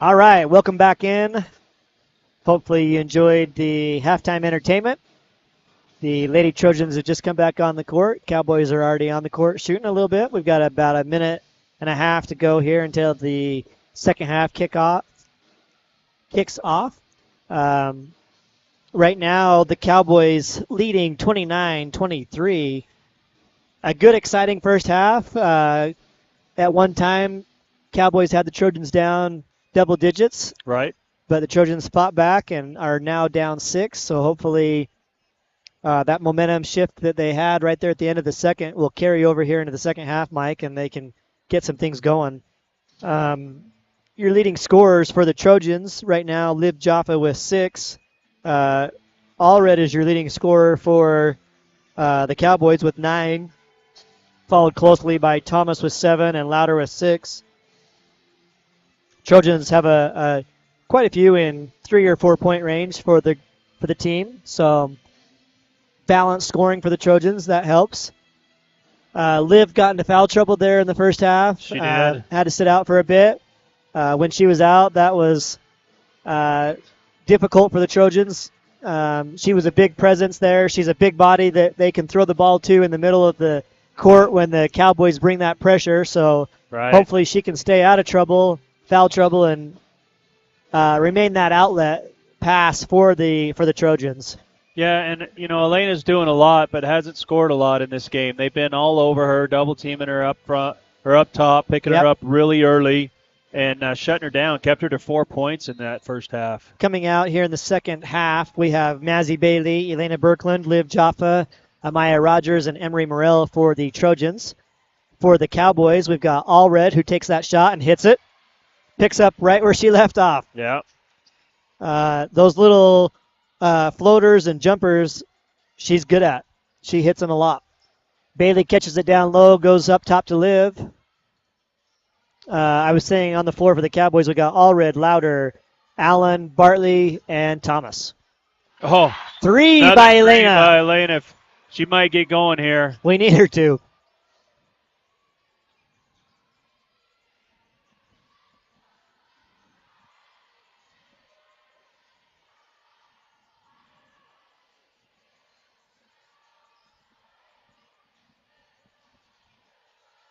All right, welcome back in. Hopefully you enjoyed the halftime entertainment. The Lady Trojans have just come back on the court. Cowboys are already on the court shooting a little bit. We've got about a minute and a half to go here until the second half kicks off. Right now, the Cowboys leading 29-23. A good, exciting first half. At one time, Cowboys had the Trojans down double digits, Right. but the Trojans fought back and are now down 6. So hopefully that momentum shift that they had right there at the end of the second will carry over here into the second half, Mike, and they can get some things going. Your leading scorers for the Trojans right now, Liv Jaffa with 6. Allred is your leading scorer for the Cowboys with 9, followed closely by Thomas with 7 and Louder with 6. Trojans have quite a few in 3 or 4 point range for the team, so balanced scoring for the Trojans, that helps. Liv got into foul trouble there in the first half. She did. Had to sit out for a bit. When she was out, that was difficult for the Trojans. She was a big presence there. She's a big body that they can throw the ball to in the middle of the court when the Cowboys bring that pressure. So hopefully she can stay out of foul trouble, and remain that outlet pass for the Trojans. Yeah, and Elena's doing a lot, but hasn't scored a lot in this game. They've been all over her, double teaming her up front or up top, picking her up really early, and shutting her down. Kept her to 4 points in that first half. Coming out here in the second half, we have Mazzy Bailey, Elena Birkland, Liv Jaffa, Amaya Rogers, and Emery Morell for the Trojans. For the Cowboys, we've got Allred, who takes that shot and hits it. Picks up right where she left off. Yeah. Those little floaters and jumpers, she's good at. She hits them a lot. Bailey catches it down low, goes up top to Liv. I was saying on the floor for the Cowboys, we got Allred, Louder, Allen, Bartley, and Thomas. Oh, three by Elena. By Elena. She might get going here. We need her to.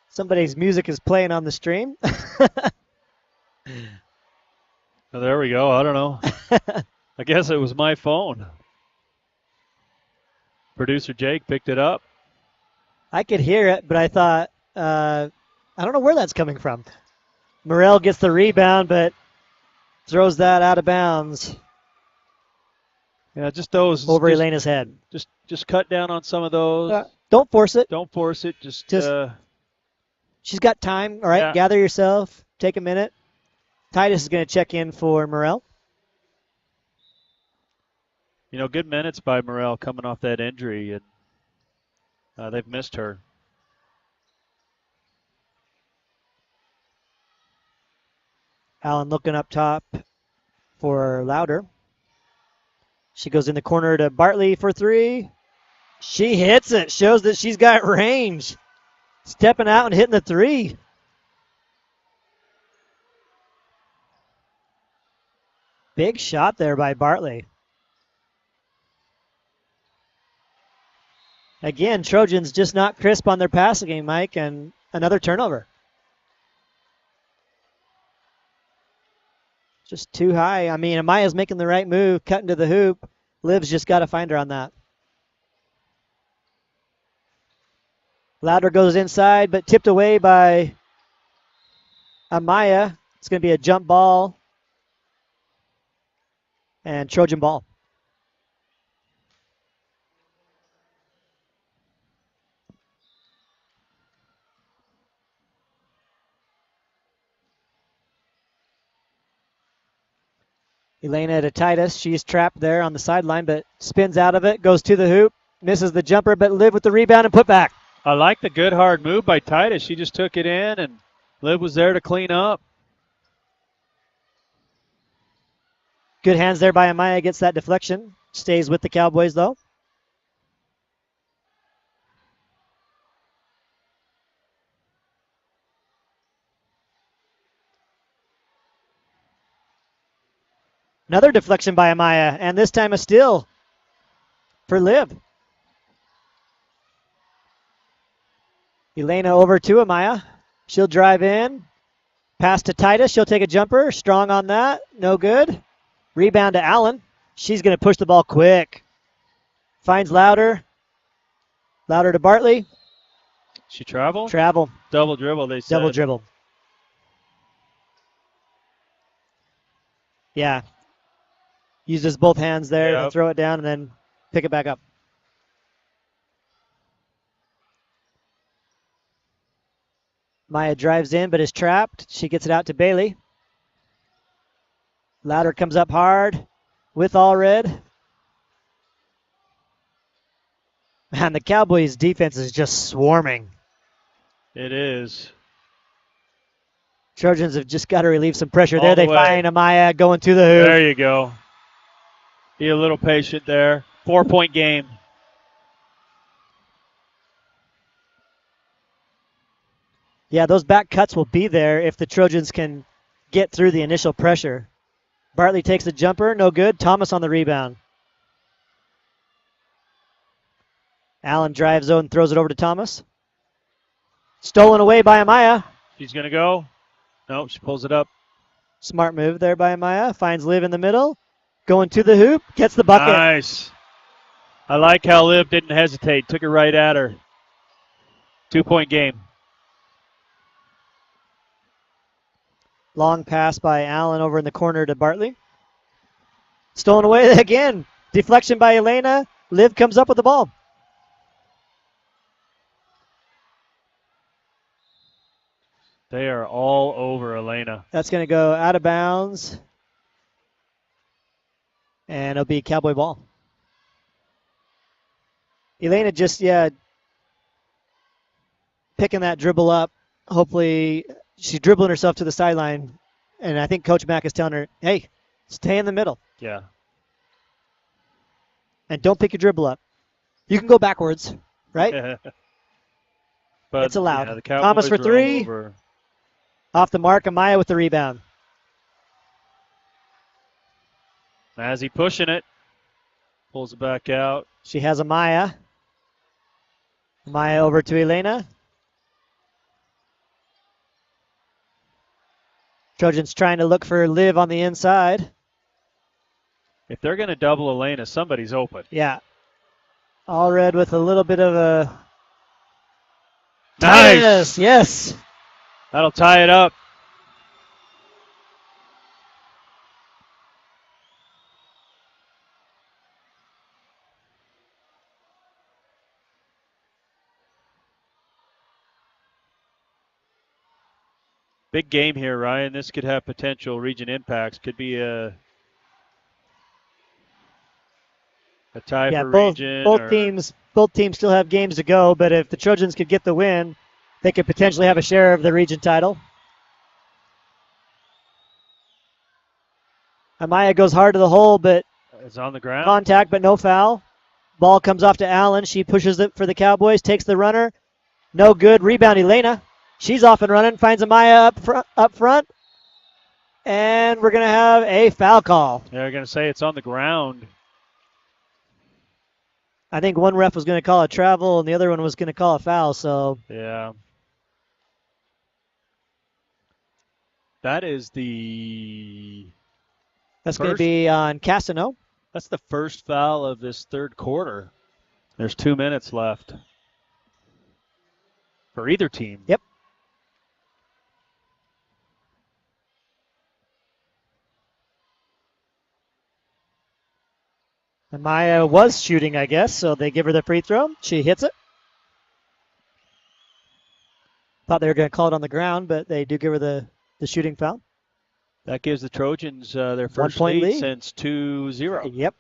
Somebody's music is playing on the stream. Oh, there we go. I don't know. I guess it was my phone. Producer Jake picked it up. I could hear it, but I thought, I don't know where that's coming from. Morell gets the rebound, but throws that out of bounds. Yeah, just those. Over Elena's head. Just cut down on some of those. Don't force it. Don't force it. Just she's got time. All right, yeah. Gather yourself. Take a minute. Titus is going to check in for Morell. Good minutes by Morell coming off that injury, and they've missed her. Allen looking up top for Louder. She goes in the corner to Bartley for 3. She hits it. Shows that she's got range. Stepping out and hitting the 3. Big shot there by Bartley. Again, Trojans just not crisp on their passing game, Mike, and another turnover. Just too high. I mean, Amaya's making the right move, cutting to the hoop. Liv's just got to find her on that. Louder goes inside, but tipped away by Amaya. It's going to be a jump ball and Trojan ball. Elena to Titus. She's trapped there on the sideline, but spins out of it, goes to the hoop, misses the jumper, but Liv with the rebound and put back. I like the good hard move by Titus. She just took it in, and Liv was there to clean up. Good hands there by Amaya. Gets that deflection. Stays with the Cowboys, though. Another deflection by Amaya, and this time a steal for Liv. Elena over to Amaya. She'll drive in. Pass to Titus. She'll take a jumper. Strong on that. No good. Rebound to Allen. She's going to push the ball quick. Finds Louder. Louder to Bartley. She travel? Travel. Double dribble, they said. Double dribble. Yeah. Uses both hands there to throw it down and then pick it back up. Maya drives in but is trapped. She gets it out to Bailey. Louder comes up hard with Allred. Man, the Cowboys' defense is just swarming. It is. Trojans have just got to relieve some pressure there. All the They way. find Amaya going to the hoop. There you go. Be a little patient there. 4-point game. Yeah, those back cuts will be there if the Trojans can get through the initial pressure. Bartley takes the jumper, no good. Thomas on the rebound. Allen drives and throws it over to Thomas. Stolen away by Amaya. She's going to go. Nope, she pulls it up. Smart move there by Amaya. Finds Liv in the middle. Going to the hoop. Gets the bucket. Nice. I like how Liv didn't hesitate. Took it right at her. 2-point game. Long pass by Allen over in the corner to Bartley. Stolen away again. Deflection by Elena. Liv comes up with the ball. They are all over Elena. That's going to go out of bounds. And it'll be Cowboy ball. Elena just, picking that dribble up. Hopefully she's dribbling herself to the sideline. And I think Coach Mack is telling her, hey, stay in the middle. Yeah. And don't pick your dribble up. You can go backwards, right? But it's allowed. Yeah, the Cowboys Thomas for were three. all over. Off the mark, Amaya with the rebound. Mazzy pushing it. Pulls it back out. She has Amaya. Amaya over to Elena. Trojans trying to look for Liv on the inside. If they're going to double Elena, somebody's open. Yeah. Allred with a little bit of a... Nice. Yes. That'll tie it up. Big game here, Ryan. This could have potential region impacts. Could be a tie for region. Both teams still have games to go, but if the Trojans could get the win, they could potentially have a share of the region title. Amaya goes hard to the hole, but it's on the ground. Contact, but no foul. Ball comes off to Allen. She pushes it for the Cowboys, takes the runner. No good. Rebound, Elena. She's off and running. Finds Amaya up front. And we're going to have a foul call. They're going to say it's on the ground. I think one ref was going to call a travel and the other one was going to call a foul. So yeah. That is the... That's going to be on Castano. That's the first foul of this third quarter. There's 2 minutes left for either team. Yep. And Maya was shooting, I guess, so they give her the free throw. She hits it. Thought they were going to call it on the ground, but they do give her the shooting foul. That gives the Trojans their first lead since 2-0. Yep.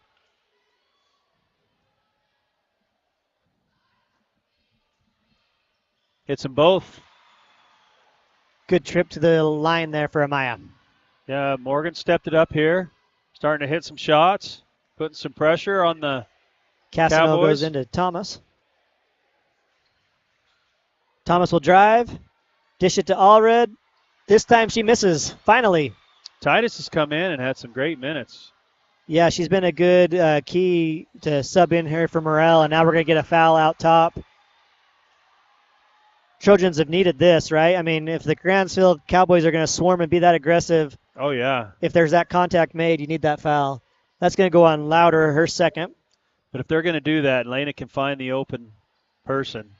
Hits them both. Good trip to the line there for Amaya. Yeah, Morgan stepped it up here. Starting to hit some shots. Putting some pressure on the Castano Cowboys. Goes into Thomas. Thomas will drive. Dish it to Allred. This time she misses. Finally. Titus has come in and had some great minutes. Yeah, she's been a good key to sub in here for Morel, and now we're going to get a foul out top. Trojans have needed this, right? I mean, if the Grantsville Cowboys are going to swarm and be that aggressive, Oh, yeah. if there's that contact made, you need that foul. That's going to go on Louder, her second. But if they're going to do that, Lena can find the open person.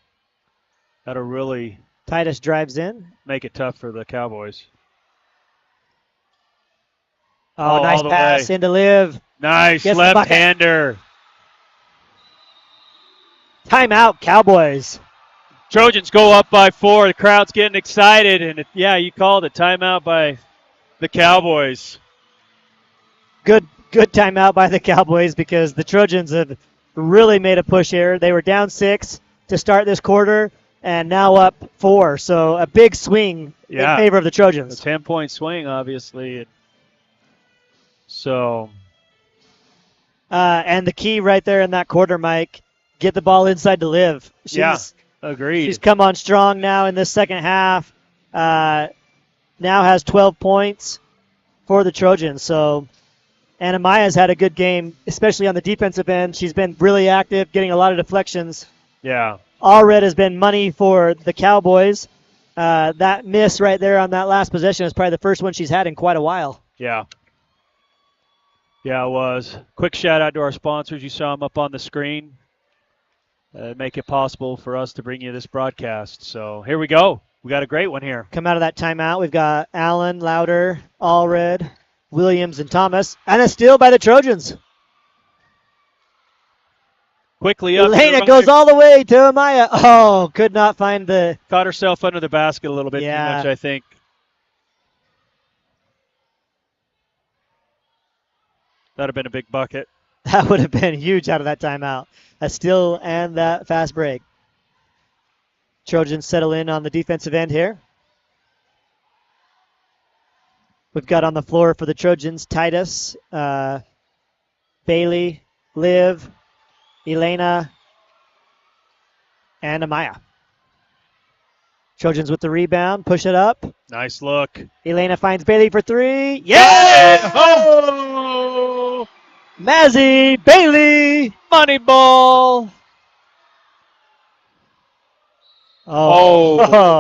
That'll really Titus drives in. make it tough for the Cowboys. Oh, Oh, nice all the pass way. into Liv. Nice Gets the bucket. left-hander. Timeout, Cowboys. Trojans go up by 4. The crowd's getting excited. And, you called it. Timeout by the Cowboys. Good timeout by the Cowboys because the Trojans have really made a push here. They were down 6 to start this quarter and now up 4. So a big swing in favor of the A Trojans. 10-point swing, obviously. So, and the key right there in that quarter, Mike, get the ball inside to Liv. agreed. She's come on strong now in this second half. Now has 12 points for the Trojans. So Anna Maya's had a good game, especially on the defensive end. She's been really active, getting a lot of deflections. Yeah. All red has been money for the Cowboys. That miss right there on that last possession is probably the first one she's had in quite a while. Yeah. Yeah, it was. Quick shout out to our sponsors. You saw them up on the screen. Make it possible for us to bring you this broadcast. So here we go. We got a great one here. Come out of that timeout. We've got Allen, Louder, Allred, Williams, and Thomas. And a steal by the Trojans. Quickly up. Elena goes all the way to Amaya. Oh, could not find the... Caught herself under the basket a little bit too Yeah. much, I think. That would have been a big bucket. That would have been huge out of that timeout. A steal and that fast break. Trojans settle in on the defensive end here. We've got on the floor for the Trojans Titus, Bailey, Liv, Elena, and Amaya. Trojans with the rebound, push it up. Nice look. Elena finds Bailey for 3. Yeah! Oh! Mazzy Bailey! Money ball! Oh,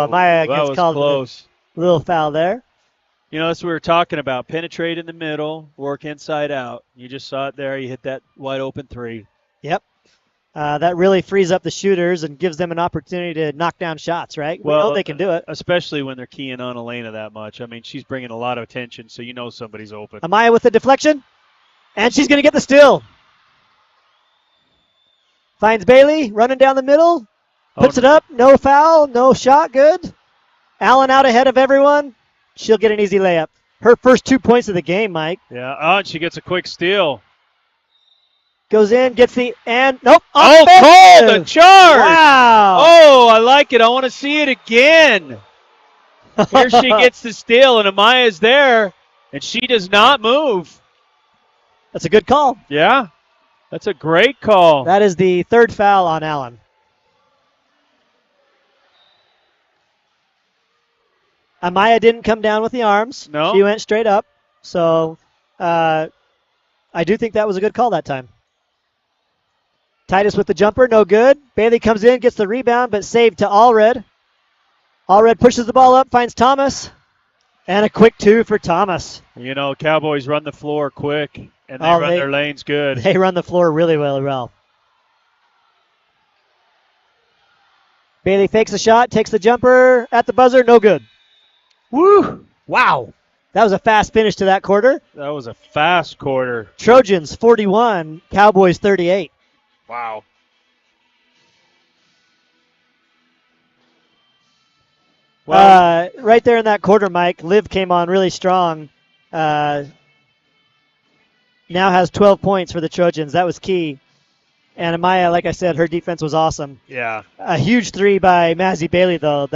Amaya that gets was called close. a little foul there. You know, that's what we were talking about. Penetrate in the middle, work inside out. You just saw it there. You hit that wide open 3. Yep. That really frees up the shooters and gives them an opportunity to knock down shots, right? We know they can do it. Especially when they're keying on Elena that much. I mean, she's bringing a lot of attention, so you know somebody's open. Amaya with the deflection, and she's going to get the steal. Finds Bailey, running down the middle, puts it up, no foul, no shot, good. Allen out ahead of everyone. She'll get an easy layup. Her first 2 points of the game, Mike. Yeah, and she gets a quick steal. Goes in, gets the, and, nope. Oh, call the charge! Wow. Oh, I like it. I want to see it again. Here she gets the steal, and Amaya's there, and she does not move. That's a good call. Yeah, that's a great call. That is the third foul on Allen. Amaya didn't come down with the arms. No. She went straight up. So I do think that was a good call that time. Titus with the jumper, no good. Bailey comes in, gets the rebound, but saved to Allred. Allred pushes the ball up, finds Thomas. And a quick 2 for Thomas. You know, Cowboys run the floor quick, and they run their lanes good. They run the floor really well. Bailey fakes a shot, takes the jumper at the buzzer, no good. Woo! Wow. That was a fast finish to that quarter. That was a fast quarter. Trojans 41, Cowboys 38. Wow. Well, right there in that quarter, Mike, Liv came on really strong. Now has 12 points for the Trojans. That was key. And Amaya, like I said, her defense was awesome. Yeah. A huge 3 by Mazzy Bailey, though.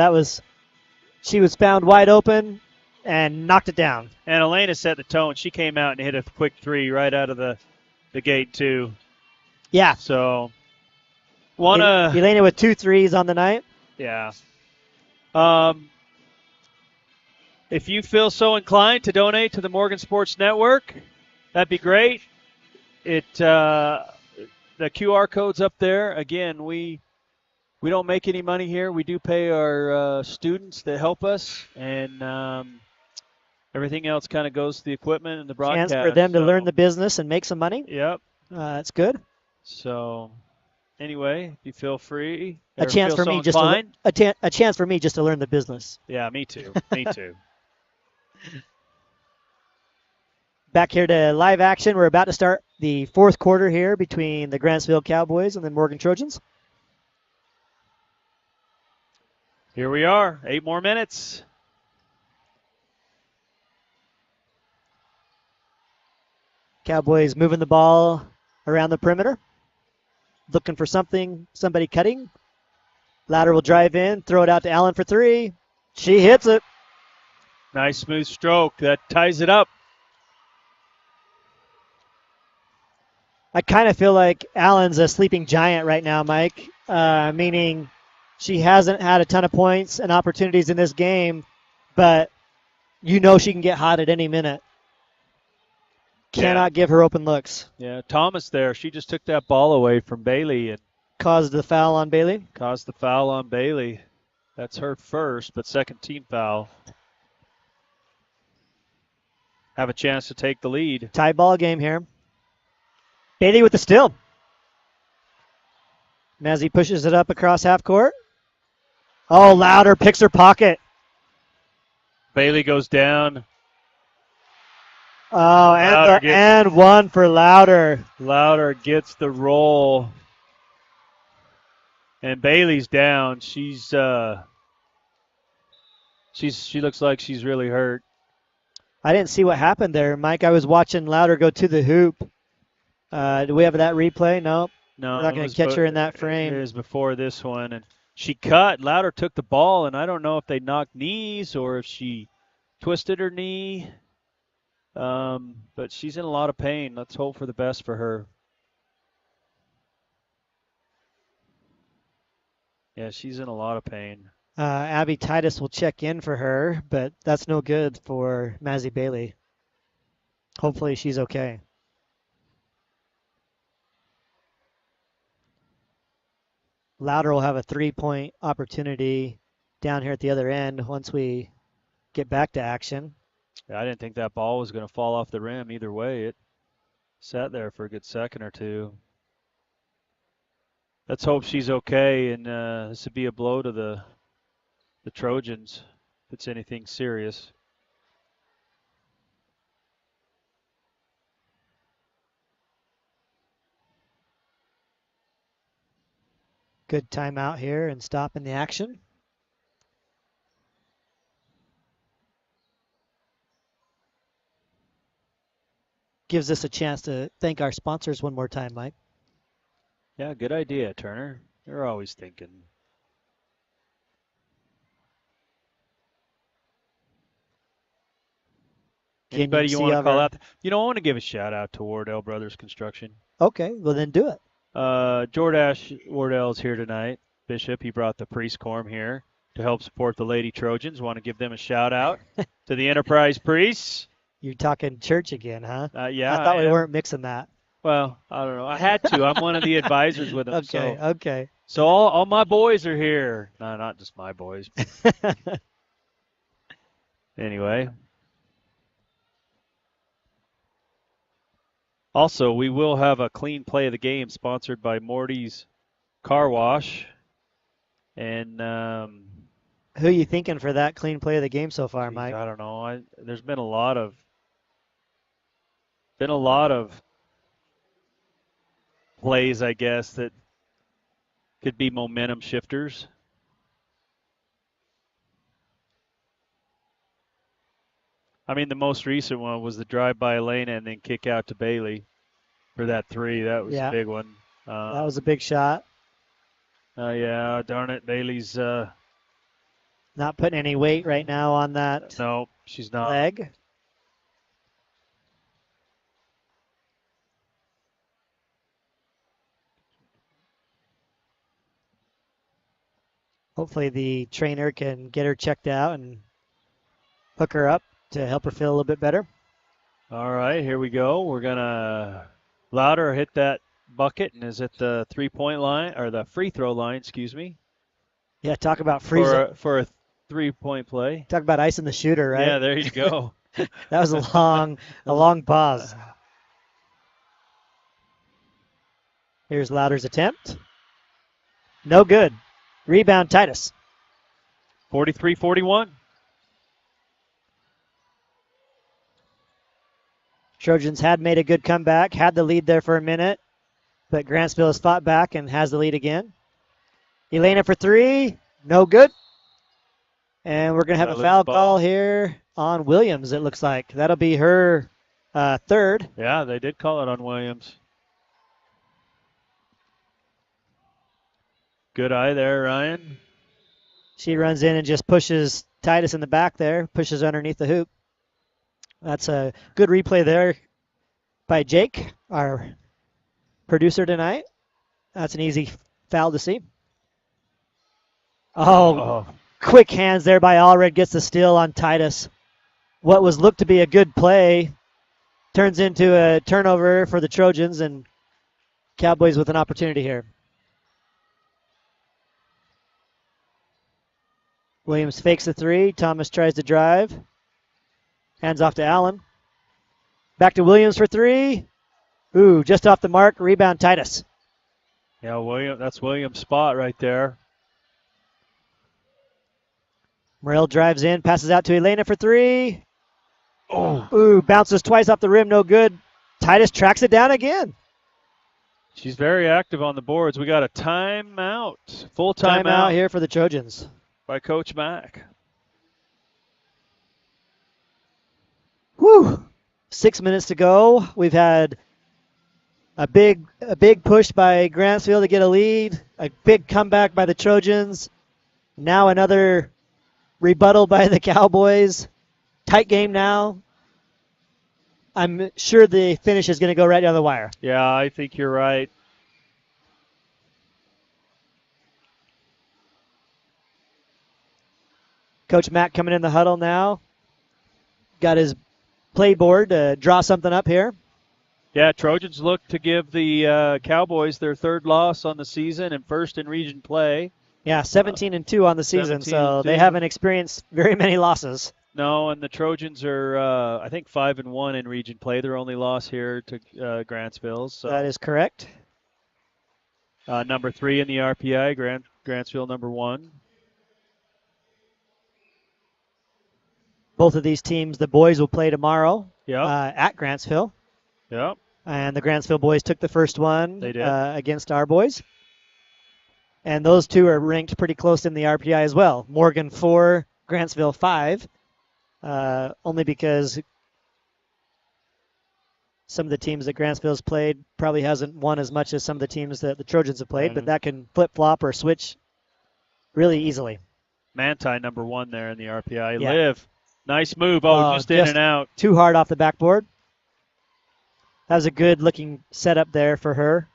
She was found wide open and knocked it down. And Elena set the tone. She came out and hit a quick 3 right out of the gate, too. Yeah. So, Elena with 2 threes on the night. Yeah. If you feel so inclined to donate to the Morgan Sports Network, that'd be great. The QR code's up there. Again, we don't make any money here. We do pay our students that help us, and everything else kind of goes to the equipment and the broadcast. Chance for them to learn the business and make some money. Yep. That's good. So, anyway, if you feel free, A chance for me just a chance for me just to learn the business. Yeah, me too. Me too. Back here to live action. We're about to start the fourth quarter here between the Grantsville Cowboys and the Morgan Trojans. Here we are. 8 more minutes. Cowboys moving the ball around the perimeter. Looking for somebody cutting. Louder will drive in, throw it out to Allen for 3. She hits it. Nice smooth stroke. That ties it up. I kind of feel like Allen's a sleeping giant right now, Mike, meaning she hasn't had a ton of points and opportunities in this game, but you know she can get hot at any minute. Cannot give her open looks. Yeah, Thomas there. She just took that ball away from Bailey and caused the foul on Bailey. That's her first, but second team foul. Have a chance to take the lead. Tie ball game here. Bailey with the steal. Mazzy pushes it up across half court. Oh, Louder picks her pocket. Bailey goes down. Oh, and one for Louder. Louder gets the roll. And Bailey's down. She looks like she's really hurt. I didn't see what happened there, Mike. I was watching Louder go to the hoop. Do we have that replay? Nope. No. We're not going to catch her in that frame. It was before this one. And she cut. Louder took the ball, and I don't know if they knocked knees or if she twisted her knee. But she's in a lot of pain. Let's hope for the best for her. Yeah, she's in a lot of pain. Abby Titus will check in for her, but that's no good for Mazzy Bailey. Hopefully she's okay. Louder will have a 3-point opportunity down here at the other end once we get back to action. I didn't think that ball was going to fall off the rim either way. It sat there for a good second or two. Let's hope she's okay, and this would be a blow to the Trojans if it's anything serious. Good timeout here and stopping the action. Gives us a chance to thank our sponsors one more time, Mike. Yeah, good idea, Turner. You're always thinking. Anybody you want to call out? I want to give a shout out to Wardell Brothers Construction. Okay, well then do it. Jordash Wardell's here tonight. Bishop, he brought the priest quorum here to help support the Lady Trojans. Want to give them a shout out to the Enterprise priests. You're talking church again, huh? Yeah. I thought we weren't mixing that. Well, I don't know. I had to. I'm one of the advisors with them. Okay. So all my boys are here. No, not just my boys. Anyway. Also, we will have a clean play of the game sponsored by Morty's Car Wash. And who are you thinking for that clean play of the game so far, Mike? I don't know. There's been a lot of plays, I guess, that could be momentum shifters. I mean, the most recent one was the drive by Elena and then kick out to Bailey for that 3. That was a big one. That was a big shot. Yeah, darn it. Bailey's not putting any weight right now on that. No, she's not. Leg. Hopefully the trainer can get her checked out and hook her up to help her feel a little bit better. All right, here we go. We're going to Louder hit that bucket and is at the 3-point line, or the free throw line, excuse me, Yeah, talk about freezing. for a 3-point play. Talk about icing the shooter, right? Yeah, there you go. That was a long pause. Here's Louder's attempt. No good. Rebound, Titus. 43-41. Trojans had made a good comeback, had the lead there for a minute, but Grantsville has fought back and has the lead again. Elena for three, no good. And we're going to have a foul call here on Williams, it looks like. That'll be her third. Yeah, they did call it on Williams. Good eye there, Ryan. She runs in and just pushes Titus in the back there, pushes underneath the hoop. That's a good replay there by Jake, our producer tonight. That's an easy foul to see. Oh. Quick hands there by Allred, gets the steal on Titus. What was looked to be a good play turns into a turnover for the Trojans, and Cowboys with an opportunity here. Williams fakes the three. Thomas tries to drive. Hands off to Allen. Back to Williams for three. Ooh, just off the mark. Rebound, Titus. Yeah, that's Williams' spot right there. Morrell drives in, passes out to Elena for three. Oh. Ooh, bounces twice off the rim, no good. Titus tracks it down again. She's very active on the boards. We got a timeout. Full timeout here for the Trojans. By Coach Mack. Whew. 6 minutes to go. We've had a big push by Grantsville to get a lead. A big comeback by the Trojans. Now another rebuttal by the Cowboys. Tight game now. I'm sure the finish is going to go right down the wire. Yeah, I think you're right. Coach Mack coming in the huddle now. Got his playboard to draw something up here. Yeah, Trojans look to give the Cowboys their third loss on the season and first in region play. Yeah, 17-2 on the season, so they haven't experienced very many losses. No, and the Trojans are, I think, 5-1 in region play. Their only loss here to Grantsville. So. That is correct. Number 3 in the RPI, Grantsville number 1. Both of these teams, the boys will play tomorrow Yep. At Grantsville. Yep. And the Grantsville boys took the first one they did. Against our boys. And those two are ranked pretty close in the RPI as well. Morgan 4, Grantsville 5. Only because some of the teams that Grantsville's played probably hasn't won as much as some of the teams that the Trojans have played, but that can flip-flop or switch really easily. Manti number 1 there in the RPI. Yeah. Liv. Nice move. Just in and out. Too hard off the backboard. That was a good-looking setup there for her.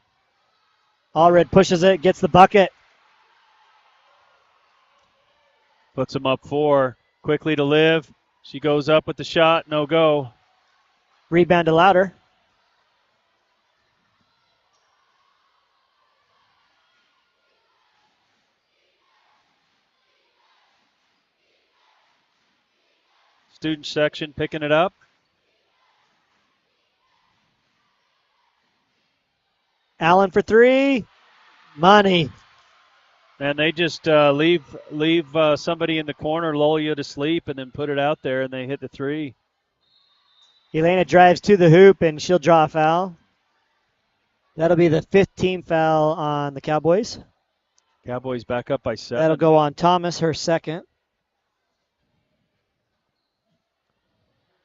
Allred pushes it, gets the bucket. Puts him up 4. Quickly to Liv. She goes up with the shot. No go. Rebound to Louder. Student section picking it up. Allen for three. Money. And they just leave somebody in the corner, lull you to sleep, and then put it out there, and they hit the 3. Elena drives to the hoop, and she'll draw a foul. That'll be the 5th team foul on the Cowboys. Cowboys back up by 7. That'll go on Thomas, her second.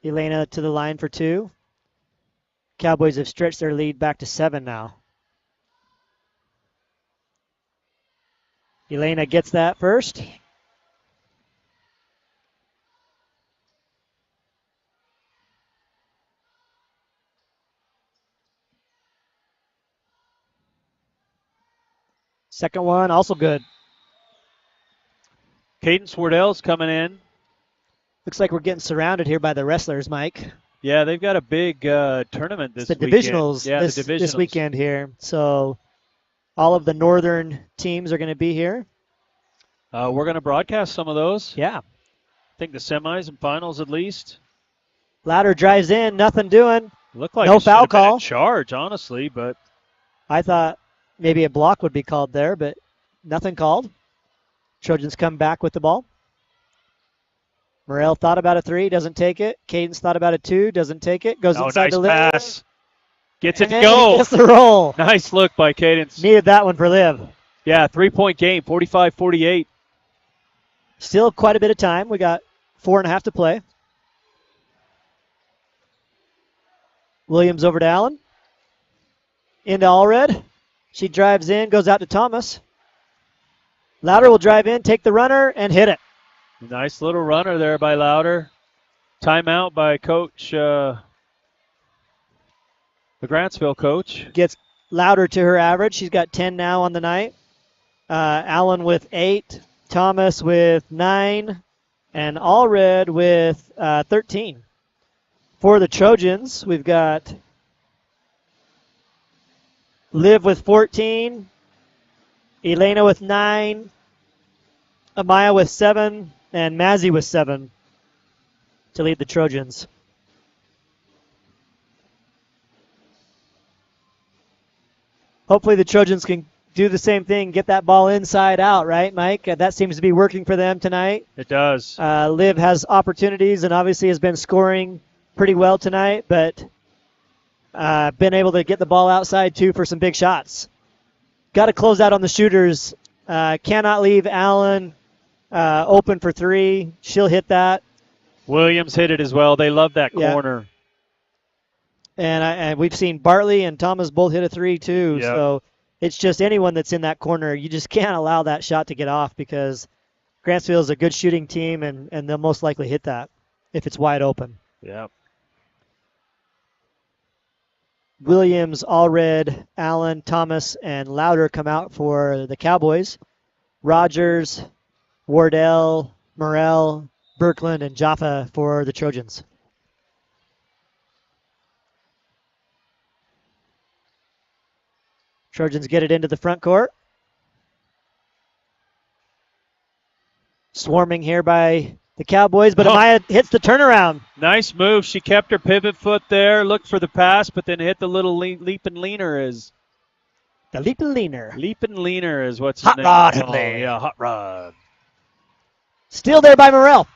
Elena to the line for 2. Cowboys have stretched their lead back to 7 now. Elena gets that first. Second one, also good. Cadence Wardell's coming in. Looks like we're getting surrounded here by the wrestlers, Mike. Yeah, they've got a big tournament It's this the weekend. divisionals, Yeah, this, the divisionals. this weekend here. So all of the northern teams are going to be here. We're going to broadcast some of those. Yeah. I think the semis and finals at least. Louder drives in, nothing doing. Looked like No it should foul have been call. a charge, honestly, but I thought maybe a block would be called there, but nothing called. Trojans come back with the ball. Morrell thought about a 3, doesn't take it. Cadence thought about a 2, doesn't take it. Goes inside nice to Liv. pass. Gets it to And go. he gets the roll. Nice look by Cadence. Needed that one for Liv. Yeah, 3-point game, 45-48. Still quite a bit of time. We got 4.5 to play. Williams over to Allen. Into Allred. She drives in, goes out to Thomas. Louder will drive in, take the runner, and hit it. Nice little runner there by Louder. Timeout by Coach, the Grantsville coach. Gets Louder to her average. She's got 10 now on the night. Allen with 8. Thomas with 9. And Allred with 13. For the Trojans, we've got Liv with 14. Elena with 9. Amaya with 7. And Mazzy with 7 to lead the Trojans. Hopefully the Trojans can do the same thing, get that ball inside out, right, Mike? That seems to be working for them tonight. It does. Liv has opportunities and obviously has been scoring pretty well tonight, but been able to get the ball outside too for some big shots. Got to close out on the shooters. Cannot leave Allen open for 3. She'll hit that. Williams hit it as well. They love that corner. And we've seen Bartley and Thomas both hit a 3 too. Yep. So it's just anyone that's in that corner. You just can't allow that shot to get off because Grantsville is a good shooting team, and they'll most likely hit that if it's wide open. Yep. Williams, Allred, Allen, Thomas, and Louder come out for the Cowboys. Rogers, Wardell, Morrell, Birkland, and Jaffa for the Trojans. Trojans get it into the front court. Swarming here by the Cowboys, but Amaya hits the turnaround. Nice move. She kept her pivot foot there, looked for the pass, but then hit the little leap and leaner is. The leap and leaner. Leap and leaner is what's Hot his name. rod, Oh, Henley. yeah, hot rod. Still there by Morrell.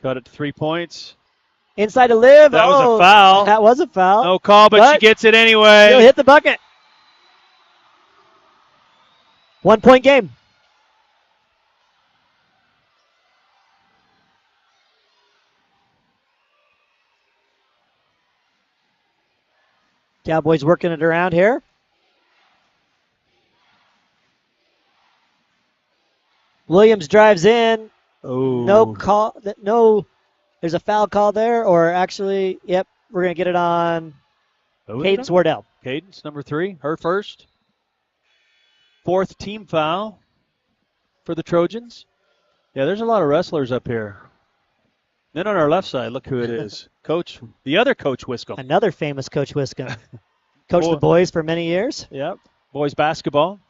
Got it to 3 points. Inside to Liv. That was a foul. That was a foul. No call, but she gets it anyway. She'll hit the bucket. 1 point game. Cowboys working it around here. Williams drives in. Oh. No call. No, there's a foul call there, or actually, yep, we're going to get it on Cadence Wardell. Cadence, number 3, her first. 4th team foul for the Trojans. Yeah, there's a lot of wrestlers up here. Then on our left side, look who it is. The other Coach Wiscombe. Another famous Coach Wiscombe. Coached the boys for many years. Yep, boys basketball.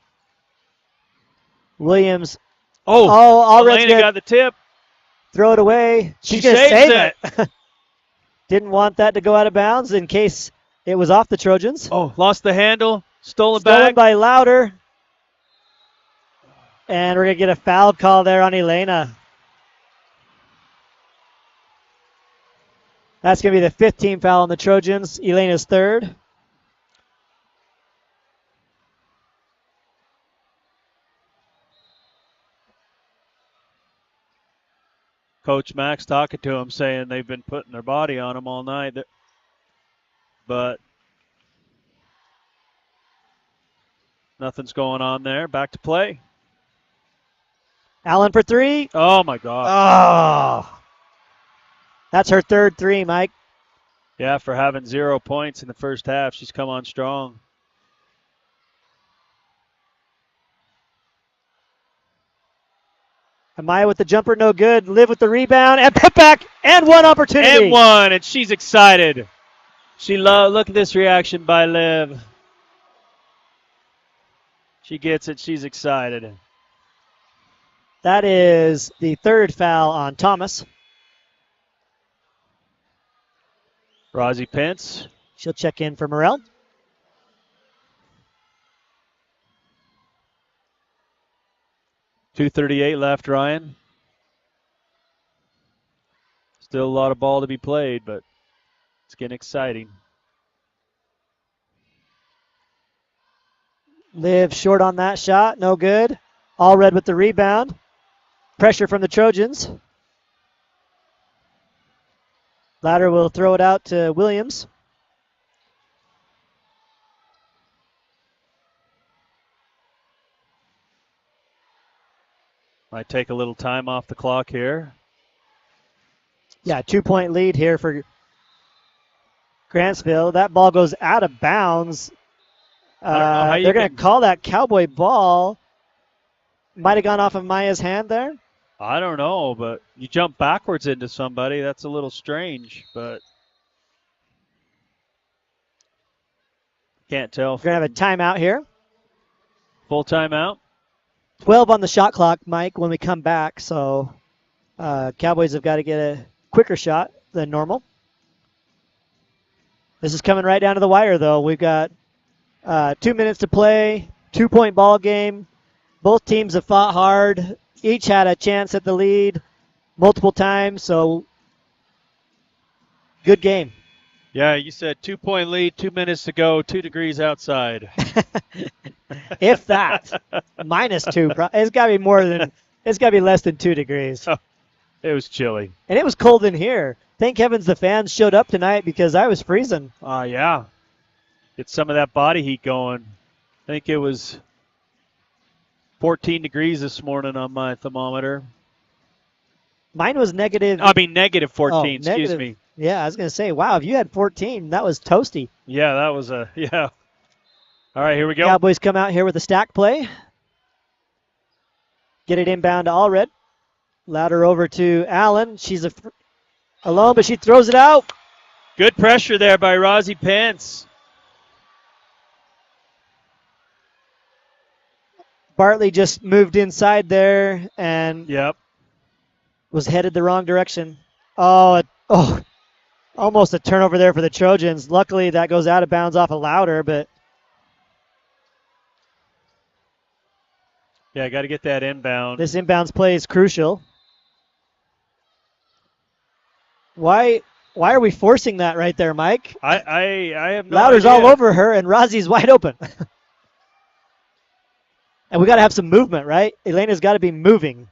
Williams. Already got the tip. Throw it away. She's going to save it. Didn't want that to go out of bounds in case it was off the Trojans. Lost the handle. Stolen back. By Louder. And we're going to get a foul call there on Elena. That's going to be the 5th team foul on the Trojans. Elena's 3rd. Coach Max talking to him, saying they've been putting their body on him all night. But nothing's going on there. Back to play. Allen for 3. Oh, my God. Oh. That's her 3rd 3, Mike. Yeah, for having 0 points in the first half, she's come on strong. Amaya with the jumper, no good. Liv with the rebound and put back and one opportunity. And one, and she's excited. Look at this reaction by Liv. She gets it. She's excited. That is the third foul on Thomas. Rosie Pence. She'll check in for Morel. .238 left, Ryan. Still a lot of ball to be played, but it's getting exciting. Liv short on that shot, no good. Allred with the rebound. Pressure from the Trojans. Ladder will throw it out to Williams. Might take a little time off the clock here. Yeah, 2-point lead here for Grantsville. That ball goes out of bounds. They're going to call that cowboy ball. Might have gone off of Maya's hand there. I don't know, but you jump backwards into somebody. That's a little strange, but can't tell. We're going to have a timeout here. Full timeout. 12 on the shot clock, Mike, when we come back. So Cowboys have got to get a quicker shot than normal. This is coming right down to the wire, though. We've got 2 minutes to play, 2-point ball game. Both teams have fought hard. Each had a chance at the lead multiple times, so good game. Yeah, you said 2-point lead, 2 minutes to go, 2 degrees outside. If that. -2. It's got to be more than, it's got to be less than 2 degrees. Oh, it was chilly. And it was cold in here. Thank heavens the fans showed up tonight because I was freezing. Yeah. Get some of that body heat going. I think it was 14 degrees this morning on my thermometer. Mine was negative. Negative 14, excuse negative. me. Yeah, I was going to say, wow, if you had 14, that was toasty. Yeah, that was yeah. All right, here we go. Cowboys come out here with a stack play. Get it inbound to Allred. Louder over to Allen. She's alone, but she throws it out. Good pressure there by Rosie Pence. Bartley just moved inside there and Yep. was headed the wrong direction. Almost a turnover there for the Trojans. Luckily, that goes out of bounds off of Louder, but yeah, got to get that inbound. this inbounds play is crucial. Why are we forcing that right there, Mike? I have no Louder's idea. all over her, and Rosie's wide open. And we got to have some movement, right? Elena's got to be moving.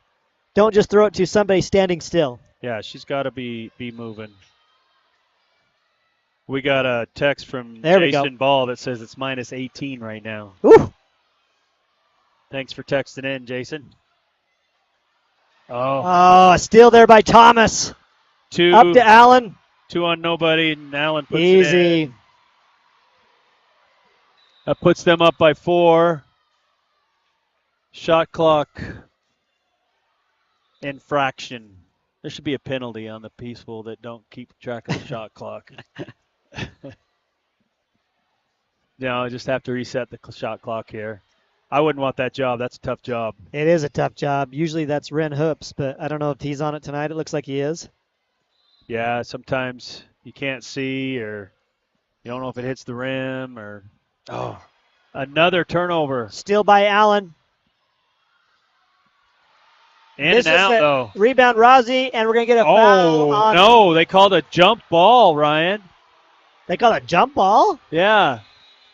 Don't just throw it to somebody standing still. Yeah, she's got to be moving. We got a text from Jason Ball that says it's -18 right now. Ooh. Thanks for texting in, Jason. Oh, a steal there by Thomas. Up to Allen. 2 on nobody, and Allen puts it Easy. in. That puts them up by 4. Shot clock infraction. There should be a penalty on the peaceful that don't keep track of the shot clock. No, I just have to reset the shot clock here. I wouldn't want that job. That's a tough job. It is a tough job. Usually that's Ren Hoops, but I don't know if he's on it tonight. It looks like he is. Yeah, sometimes you can't see or you don't know if it hits the rim or another turnover. Steal by Allen. In and out, though. Rebound, Rosie, and we're going to get a foul on. No, they called a jump ball, Ryan. They call it a jump ball? Yeah.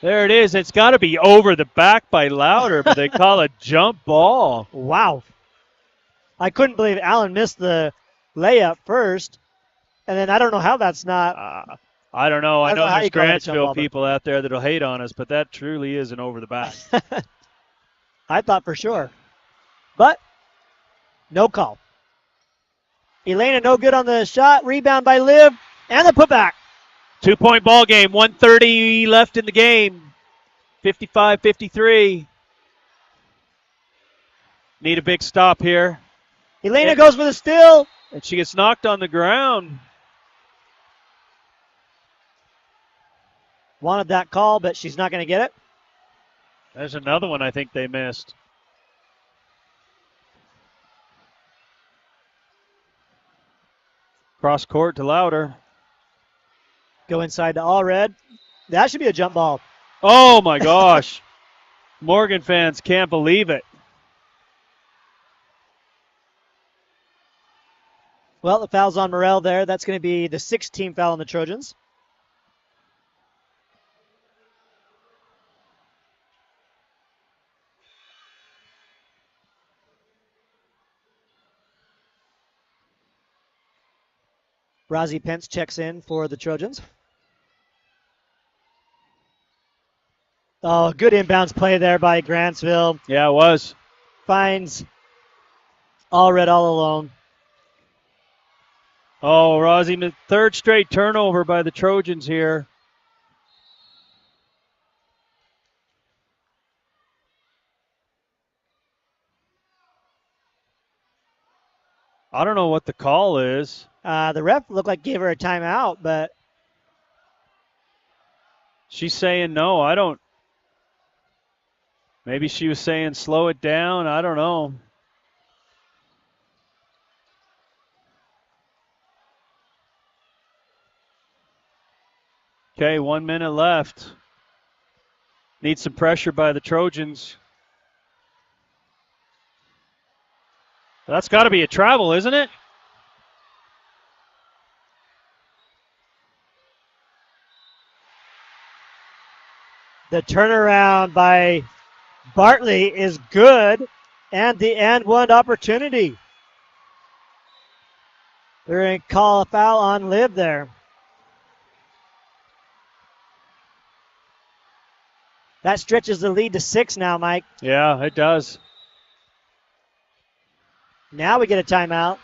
There it is. It's got to be over the back by Louder, but they call it jump ball. Wow. I couldn't believe Allen missed the layup first, and then I don't know how that's not. I don't know. I know how there's you call it a jump Grantsville ball, people out there that'll hate on us, but that truly is an over the back. I thought for sure. But no call. Elena no good on the shot. Rebound by Liv, and the putback. 2-point ball game. 1:30 left in the game. 55-53. Need a big stop here. Elena goes for the steal. And she gets knocked on the ground. Wanted that call, but she's not going to get it. There's another one I think they missed. Cross court to Louder. Go inside to Allred. That should be a jump ball. Oh, my gosh. Morgan fans can't believe it. Well, the foul's on Morrell there. That's going to be the 16th foul on the Trojans. Rozzy Pence checks in for the Trojans. Oh, good inbounds play there by Grantsville. Yeah, it was. Finds Allred all alone. Oh, Rozzy, third straight turnover by the Trojans here. I don't know what the call is. The ref looked like gave her a timeout, but she's saying no. I don't. Maybe she was saying slow it down. I don't know. Okay, 1 minute left. Need some pressure by the Trojans. That's got to be a travel, isn't it? the turnaround by Bartley is good, and the and one opportunity. They're going to call a foul on Liv there. That stretches the lead to 6 now, Mike. Yeah, it does. Now we get a timeout.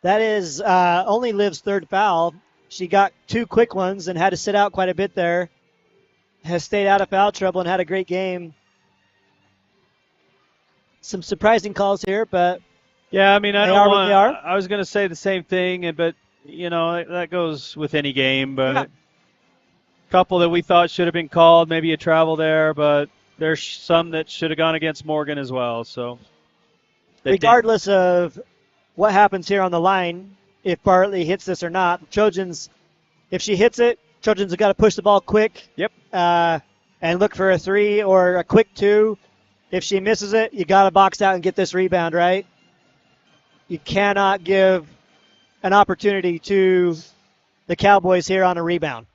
That is only Liv's third foul. She got 2 quick ones and had to sit out quite a bit there. Has stayed out of foul trouble and had a great game. Some surprising calls here, but yeah, I mean, I they don't are want. what they are. I was going to say the same thing, but you know that goes with any game. But Yeah. a couple that we thought should have been called, maybe a travel there, but there's some that should have gone against Morgan as well. So regardless of what happens here on the line, if Bartley hits this or not, Trojans, if she hits it, Trojans have got to push the ball quick. Yep. And look for a 3 or a quick 2. If she misses it, you got to box out and get this rebound, right? You cannot give an opportunity to the Cowboys here on a rebound.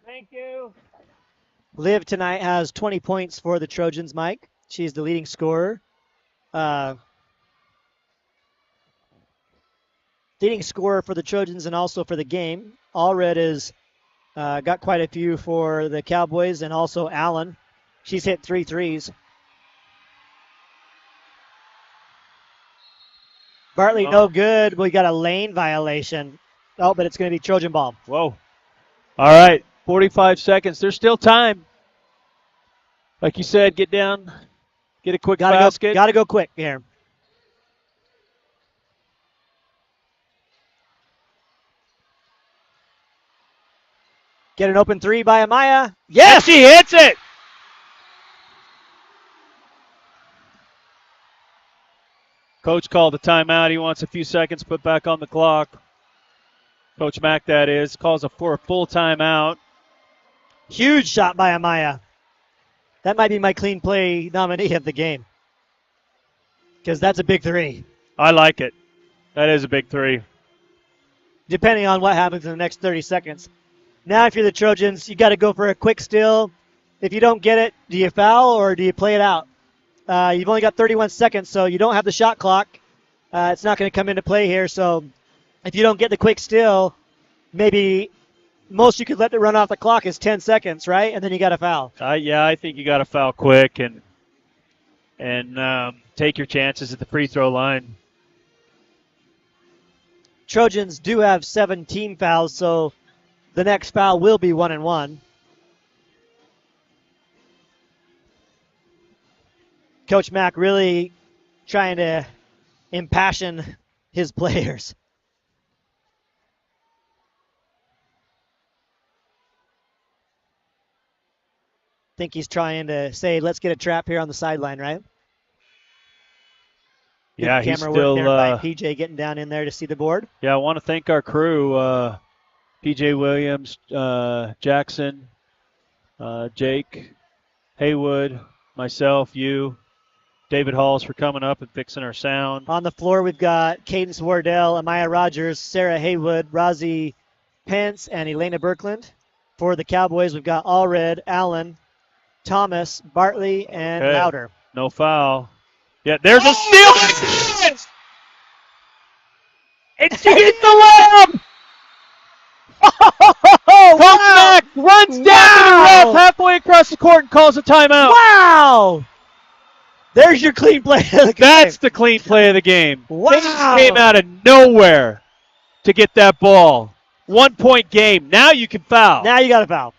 Thank you. Liv tonight has 20 points for the Trojans, Mike. She's the leading scorer. Leading scorer for the Trojans and also for the game. Allred has got quite a few for the Cowboys, and also Allen. She's hit 3 threes. Bartley, no good. We got a lane violation. Oh, but it's going to be Trojan ball. Whoa. All right, 45 seconds. There's still time. Like you said, get down, get a quick basket. Got to go quick here. Get an open 3 by Amaya. Yes! And she hits it! Coach called the timeout. He wants a few seconds put back on the clock. Coach Mack, that is, calls for a full timeout. Huge shot by Amaya. That might be my clean play nominee of the game, because that's a big 3. I like it. That is a big 3. Depending on what happens in the next 30 seconds. Now, if you're the Trojans, you got to go for a quick steal. If you don't get it, do you foul or do you play it out? You've only got 31 seconds, so you don't have the shot clock. It's not going to come into play here. So if you don't get the quick steal, maybe most you could let it run off the clock is 10 seconds, right? And then you got to foul. Yeah, I think you got to foul quick. And and take your chances at the free throw line. Trojans do have 7 team fouls, so the next foul will be 1-1. Coach Mack really trying to impassion his players. Think he's trying to say, let's get a trap here on the sideline, right? Good Yeah, he's camera still. work there by PJ getting down in there to see the board. Yeah, I want to thank our crew, PJ Williams, Jackson, Jake, Haywood, myself, you, David Halls for coming up and fixing our sound. On the floor, we've got Cadence Wardell, Amaya Rogers, Sarah Haywood, Rosie Pence, and Elena Birkland. For the Cowboys, we've got Allred, Allen, Thomas, Bartley, and Okay. Louder. No foul. Yeah, there's a steal. And she hits the layup. Coach Mack runs down to the ref halfway across the court and calls a timeout. Wow! There's your clean play of the game. That's the clean play of the game. Wow. They just came out of nowhere to get that ball. 1 point game. Now you can foul. Now you got a foul.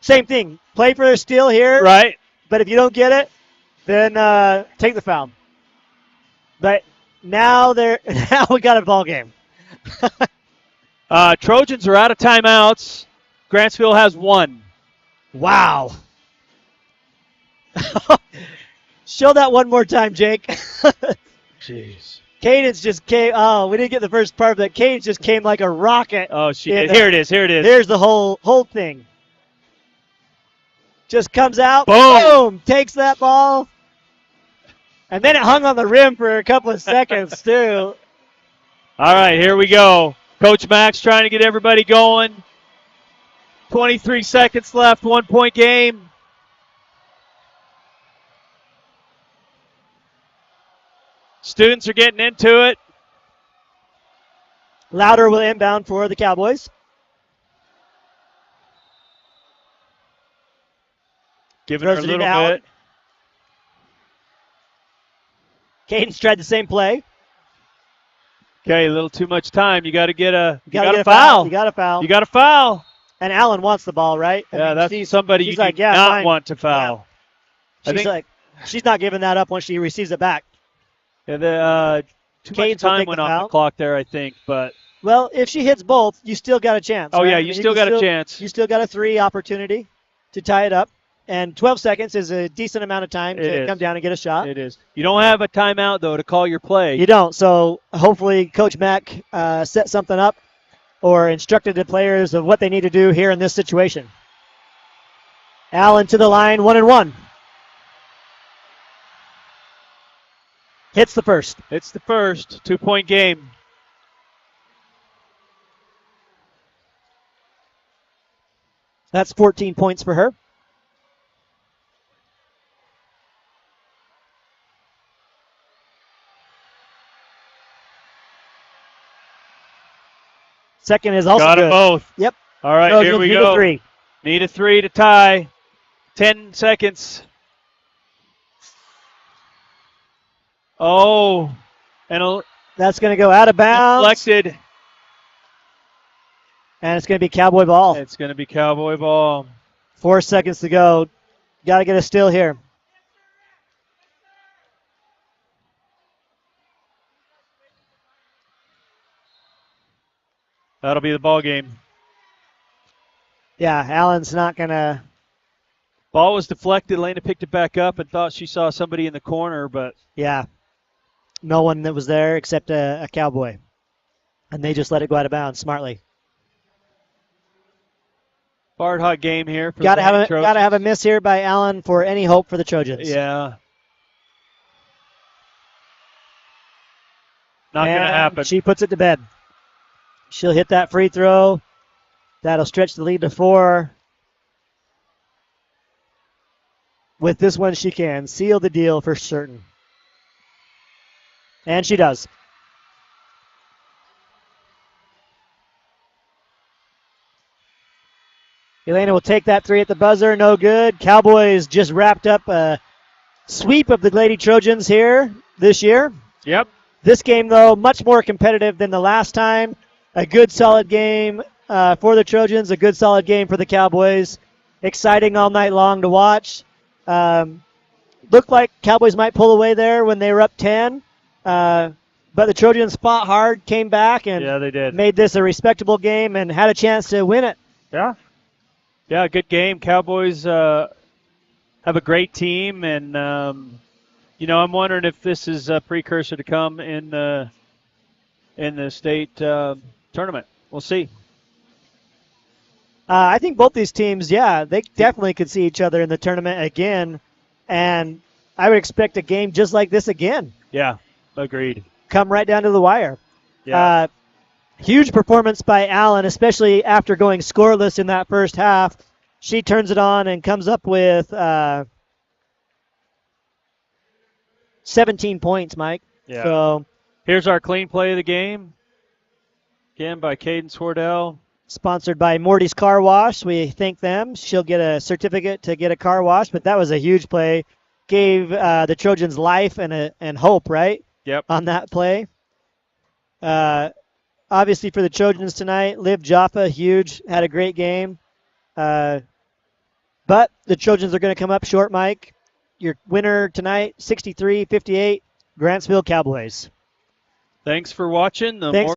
Same thing. Play for a steal here. Right. But if you don't get it, then take the foul. But now now we got a ball game. Trojans are out of timeouts. Grantsville has 1. Wow. Show that one more time, Jake. Jeez. Cadence just came. Oh, we didn't get the first part, but Cadence just came like a rocket. Oh, she did. Here it is. Here it is. Here's the whole thing. Just comes out. Boom. Boom. Takes that ball. And then it hung on the rim for a couple of seconds, too. All right, here we go. Coach Mack's trying to get everybody going. 23 seconds left, 1 point game. Students are getting into it. Louder will inbound for the Cowboys. Giving her a Throws it little out. bit. Cadence tried the same play. Okay, a little too much time. You got to get a You got a foul. You got a foul. You got to foul. And Allen wants the ball, right? I Yeah, mean, that's somebody you she's do like, yeah, not fine. want to foul. I She's think like, she's not giving that up once she receives it back. yeah, too much Cadence will time take went the off foul. the clock there, I think. But Well, if she hits both, you still got a chance. oh right? yeah, I you mean, still can got a chance. You still got a 3 opportunity to tie it up. And 12 seconds is a decent amount of time It to is. come down and get a shot. It is. You don't have a timeout though to call your play. You don't. So hopefully Coach Mack set something up or instructed the players of what they need to do here in this situation. Allen to the line, 1-1. Hits the first. It's the first 2 point game. That's 14 points for her. Second is also Got good. them both. Yep. All right, Trojans here we need go. a 3. Need a 3 to tie. 10 seconds. Oh, and That's going to go out of bounds. deflected. And it's going to be Cowboy ball. It's going to be Cowboy ball. 4 seconds to go. Got to get a steal here. That'll be the ball game. Yeah, Allen's not going to. Ball was deflected. Lena picked it back up and thought she saw somebody in the corner, but Yeah. No one that was there except a Cowboy. And they just let it go out of bounds smartly. hard hot game here. For Got to the have Trojans. have a miss here by Allen for any hope for the Trojans. Yeah. Not going to And happen. She puts it to bed. She'll hit that free throw. That'll stretch the lead to 4. With this one, she can seal the deal for certain. And she does. Elena will take that three at the buzzer. No good. Cowboys just wrapped up a sweep of the Lady Trojans here this year. Yep. This game, though, much more competitive than the last time. A good, solid game for the Trojans, a good, solid game for the Cowboys. Exciting all night long to watch. Looked like Cowboys might pull away there when they were up 10. But the Trojans fought hard, came back, and Yeah, they did. made this a respectable game and had a chance to win it. Yeah. Yeah, good game. Cowboys have a great team, and I'm wondering if this is a precursor to come in the state tournament. We'll see. I think both these teams, they definitely could see each other in the tournament again, and I would expect a game just like this again. Yeah, agreed. Come right down to the wire. Yeah. Huge performance by Allen, especially after going scoreless in that first half. She turns it on and comes up with 17 points, Mike. Yeah. So here's our clean play of the game. Again by Cadence Wardell. Sponsored by Morty's Car Wash. We thank them. She'll get a certificate to get a car wash, but that was a huge play. Gave the Trojans life and hope, right? Yep. On that play. Obviously for the Trojans tonight, Liv Jaffa, huge, had a great game. But the Trojans are going to come up short, Mike. Your winner tonight, 63-58, Grantsville Cowboys. Thanks for watching. Thanks.